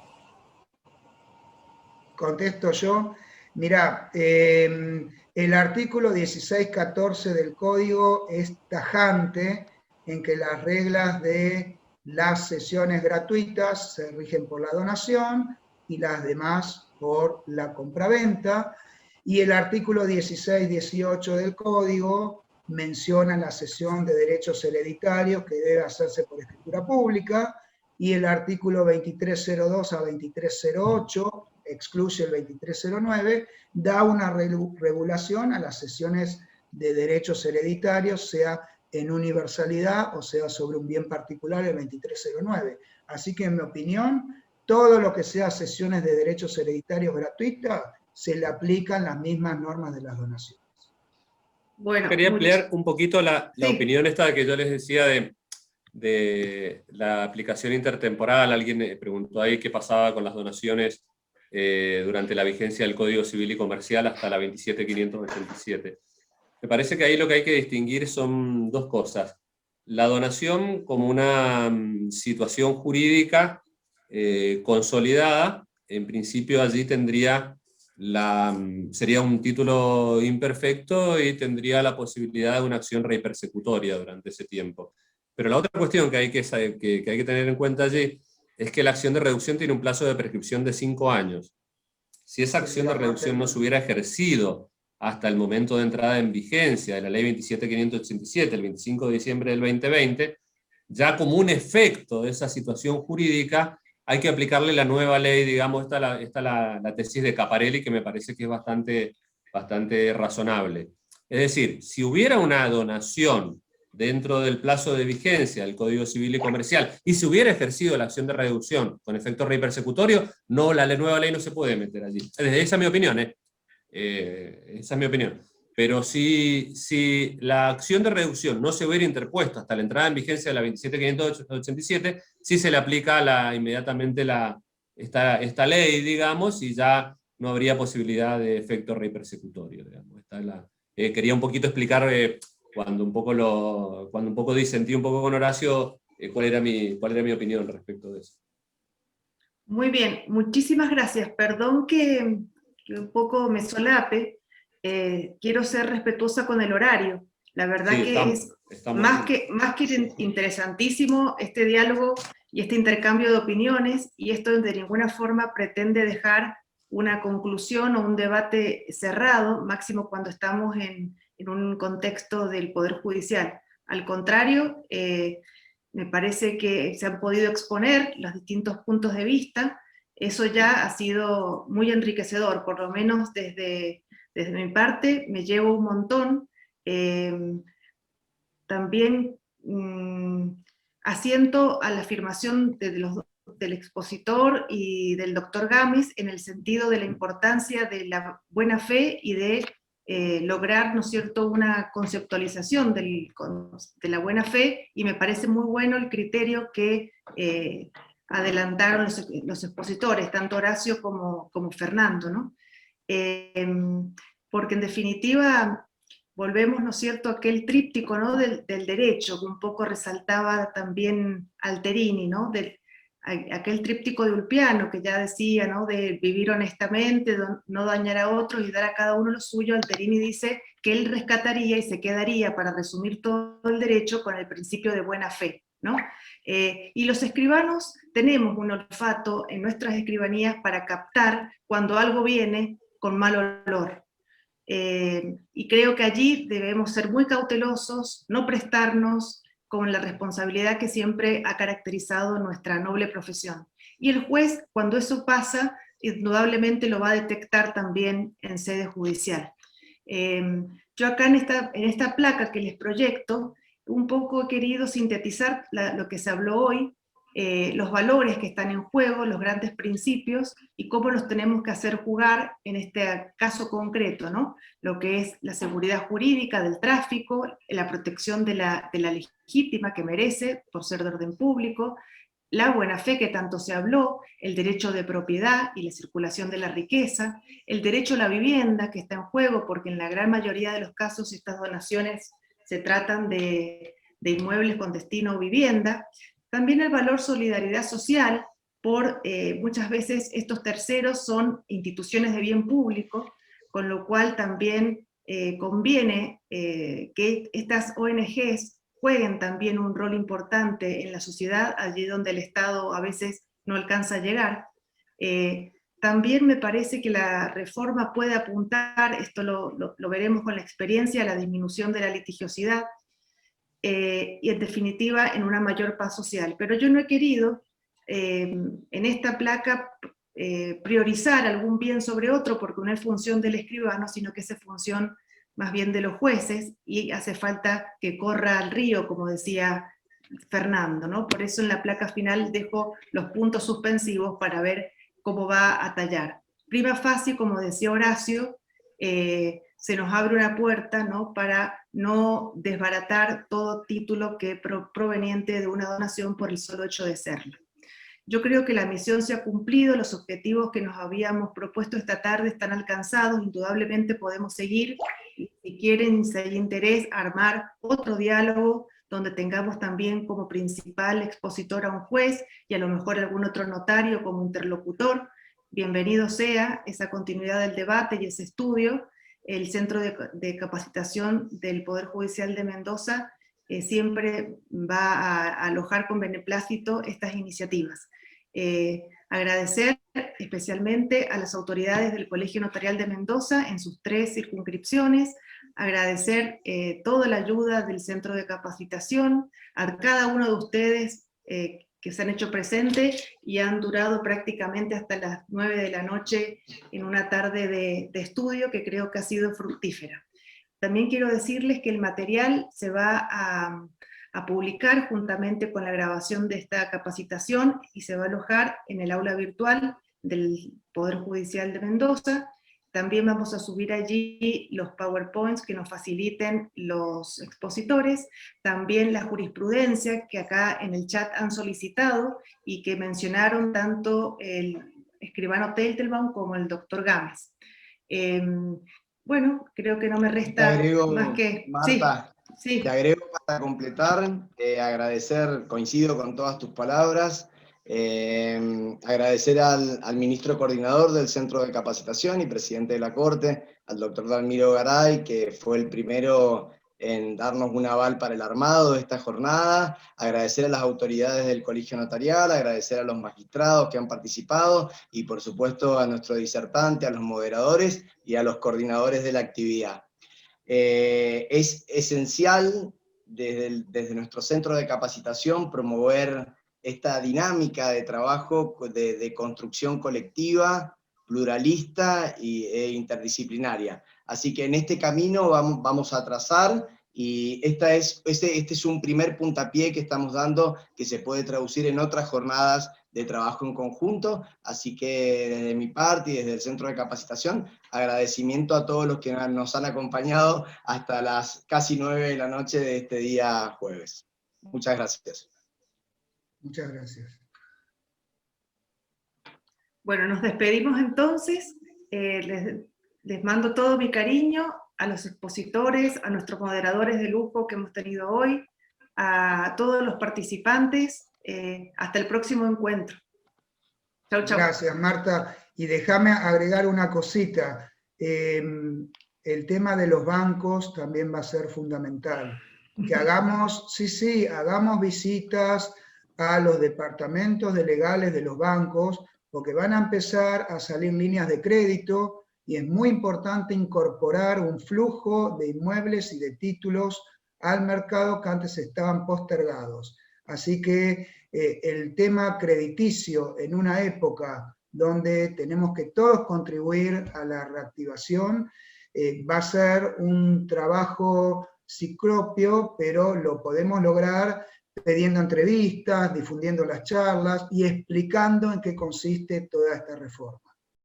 Contesto yo. Mirá, el artículo 1614 del Código es tajante en que las reglas de las sesiones gratuitas se rigen por la donación y las demás por la compraventa, y el artículo 1618 del Código menciona la cesión de derechos hereditarios que debe hacerse por escritura pública, y el artículo 2302 a 2308 excluye el 2309, da una regulación a las cesiones de derechos hereditarios, sea en universalidad o sea sobre un bien particular, el 2309. Así que en mi opinión, todo lo que sea cesiones de derechos hereditarios gratuitas, se le aplican las mismas normas de las donaciones. Bueno, quería ampliar un poquito la opinión esta que yo les decía de la aplicación intertemporal. Alguien preguntó ahí qué pasaba con las donaciones durante la vigencia del Código Civil y Comercial hasta la 27.587. Me parece que ahí lo que hay que distinguir son dos cosas. La donación como una situación jurídica consolidada, en principio allí sería un título imperfecto y tendría la posibilidad de una acción reipersecutoria durante ese tiempo. Pero la otra cuestión que hay que tener en cuenta allí es que la acción de reducción tiene un plazo de prescripción de 5 años. Si esa acción de reducción no se hubiera ejercido hasta el momento de entrada en vigencia de la ley 27.587, el 25 de diciembre del 2020, ya como un efecto de esa situación jurídica, hay que aplicarle la nueva ley, digamos, está la tesis de Caparelli, que me parece que es bastante razonable. Es decir, si hubiera una donación dentro del plazo de vigencia del Código Civil y Comercial, y si hubiera ejercido la acción de reducción con efecto reipersecutorio, no, la nueva ley no se puede meter allí. Esa es mi opinión, esa es mi opinión. Pero si la acción de reducción no se hubiera interpuesto hasta la entrada en vigencia de la 27.587, sí se le aplica inmediatamente esta ley, digamos, y ya no habría posibilidad de efecto reipersecutorio, digamos. Quería un poquito explicar cuando un poco disentí un poco con Horacio, cuál era mi opinión respecto de eso. Muy bien, muchísimas gracias. Perdón que un poco me solape, quiero ser respetuosa con el horario. La verdad sí, que es más que interesantísimo este diálogo y este intercambio de opiniones, y esto de ninguna forma pretende dejar una conclusión o un debate cerrado, máximo cuando estamos en en un contexto del Poder Judicial. Al contrario, me parece que se han podido exponer los distintos puntos de vista. Eso ya ha sido muy enriquecedor, por lo menos desde mi parte me llevo un montón. También asiento a la afirmación del expositor y del doctor Gámez en el sentido de la importancia de la buena fe y de lograr, ¿no es cierto?, una conceptualización de la buena fe, y me parece muy bueno el criterio que adelantaron los expositores, tanto Horacio como Fernando, ¿no? Porque en definitiva volvemos, ¿no es cierto?, a aquel tríptico, ¿no?, del derecho, que un poco resaltaba también Alterini, ¿no?, aquel tríptico de Ulpiano, que ya decía, ¿no?, de vivir honestamente, no dañar a otros y dar a cada uno lo suyo. Alterini dice que él rescataría y se quedaría, para resumir todo el derecho, con el principio de buena fe, ¿no? Y los escribanos tenemos un olfato en nuestras escribanías para captar cuando algo viene con mal olor. Y creo que allí debemos ser muy cautelosos, no prestarnos con la responsabilidad que siempre ha caracterizado nuestra noble profesión. Y el juez, cuando eso pasa, indudablemente lo va a detectar también en sede judicial. Yo acá en esta placa que les proyecto, un poco he querido sintetizar lo que se habló hoy, los valores que están en juego, los grandes principios, y cómo los tenemos que hacer jugar en este caso concreto, ¿no? Lo que es la seguridad jurídica del tráfico, la protección de la legítima que merece por ser de orden público, la buena fe que tanto se habló, el derecho de propiedad y la circulación de la riqueza, el derecho a la vivienda que está en juego, porque en la gran mayoría de los casos estas donaciones se tratan de inmuebles con destino a vivienda. También el valor solidaridad social, por muchas veces estos terceros son instituciones de bien público, con lo cual también conviene que estas ONGs jueguen también un rol importante en la sociedad, allí donde el Estado a veces no alcanza a llegar. También me parece que la reforma puede apuntar, esto lo veremos con la experiencia, a la disminución de la litigiosidad, y en definitiva en una mayor paz social. Pero yo no he querido en esta placa priorizar algún bien sobre otro, porque no es función del escribano, sino que es función más bien de los jueces, y hace falta que corra al río, como decía Fernando, ¿no? Por eso en la placa final dejo los puntos suspensivos para ver cómo va a tallar. Prima facie, como decía Horacio, se nos abre una puerta, ¿no?, para no desbaratar todo título que proveniente de una donación por el solo hecho de serlo. Yo creo que la misión se ha cumplido, los objetivos que nos habíamos propuesto esta tarde están alcanzados, indudablemente podemos seguir, y si quieren, si hay interés, armar otro diálogo donde tengamos también como principal expositor a un juez y a lo mejor algún otro notario como interlocutor. Bienvenido sea esa continuidad del debate y ese estudio. El Centro de Capacitación del Poder Judicial de Mendoza siempre va a alojar con beneplácito estas iniciativas. Agradecer especialmente a las autoridades del Colegio Notarial de Mendoza en sus 3 circunscripciones, agradecer toda la ayuda del Centro de Capacitación, a cada uno de ustedes que se han hecho presentes y han durado prácticamente hasta las 9 de la noche en una tarde de estudio que creo que ha sido fructífera. También quiero decirles que el material se va a publicar juntamente con la grabación de esta capacitación y se va a alojar en el aula virtual del Poder Judicial de Mendoza. También vamos a subir allí los PowerPoints que nos faciliten los expositores, también la jurisprudencia que acá en el chat han solicitado y que mencionaron tanto el escribano Teitelbaum como el doctor Gámez. Bueno, creo que no me resta más que... Marta, sí. Te agrego para completar, agradecer, coincido con todas tus palabras, agradecer al ministro coordinador del Centro de Capacitación y presidente de la Corte, al doctor Dalmiro Garay, que fue el primero en darnos un aval para el armado de esta jornada, agradecer a las autoridades del Colegio Notarial, agradecer a los magistrados que han participado, y por supuesto a nuestro disertante, a los moderadores y a los coordinadores de la actividad. Es esencial desde nuestro centro de capacitación promover esta dinámica de trabajo de construcción colectiva, pluralista e interdisciplinaria. Así que en este camino vamos a trazar, y este es un primer puntapié que estamos dando, que se puede traducir en otras jornadas de trabajo en conjunto. Así que desde mi parte y desde el Centro de Capacitación, agradecimiento a todos los que nos han acompañado hasta las casi 9 de la noche de este día jueves. Muchas gracias. Muchas gracias. Bueno, nos despedimos entonces. Les mando todo mi cariño a los expositores, a nuestros moderadores de lujo que hemos tenido hoy, a todos los participantes. Hasta el próximo encuentro. Chau, chau. Gracias, Marta. Y déjame agregar una cosita. El tema de los bancos también va a ser fundamental. Que hagamos, hagamos visitas a los departamentos de legales de los bancos, porque van a empezar a salir líneas de crédito, y es muy importante incorporar un flujo de inmuebles y de títulos al mercado que antes estaban postergados. Así que el tema crediticio en una época donde tenemos que todos contribuir a la reactivación, va a ser un trabajo ciclopio, pero lo podemos lograr pidiendo entrevistas, difundiendo las charlas y explicando en qué consiste toda esta reforma.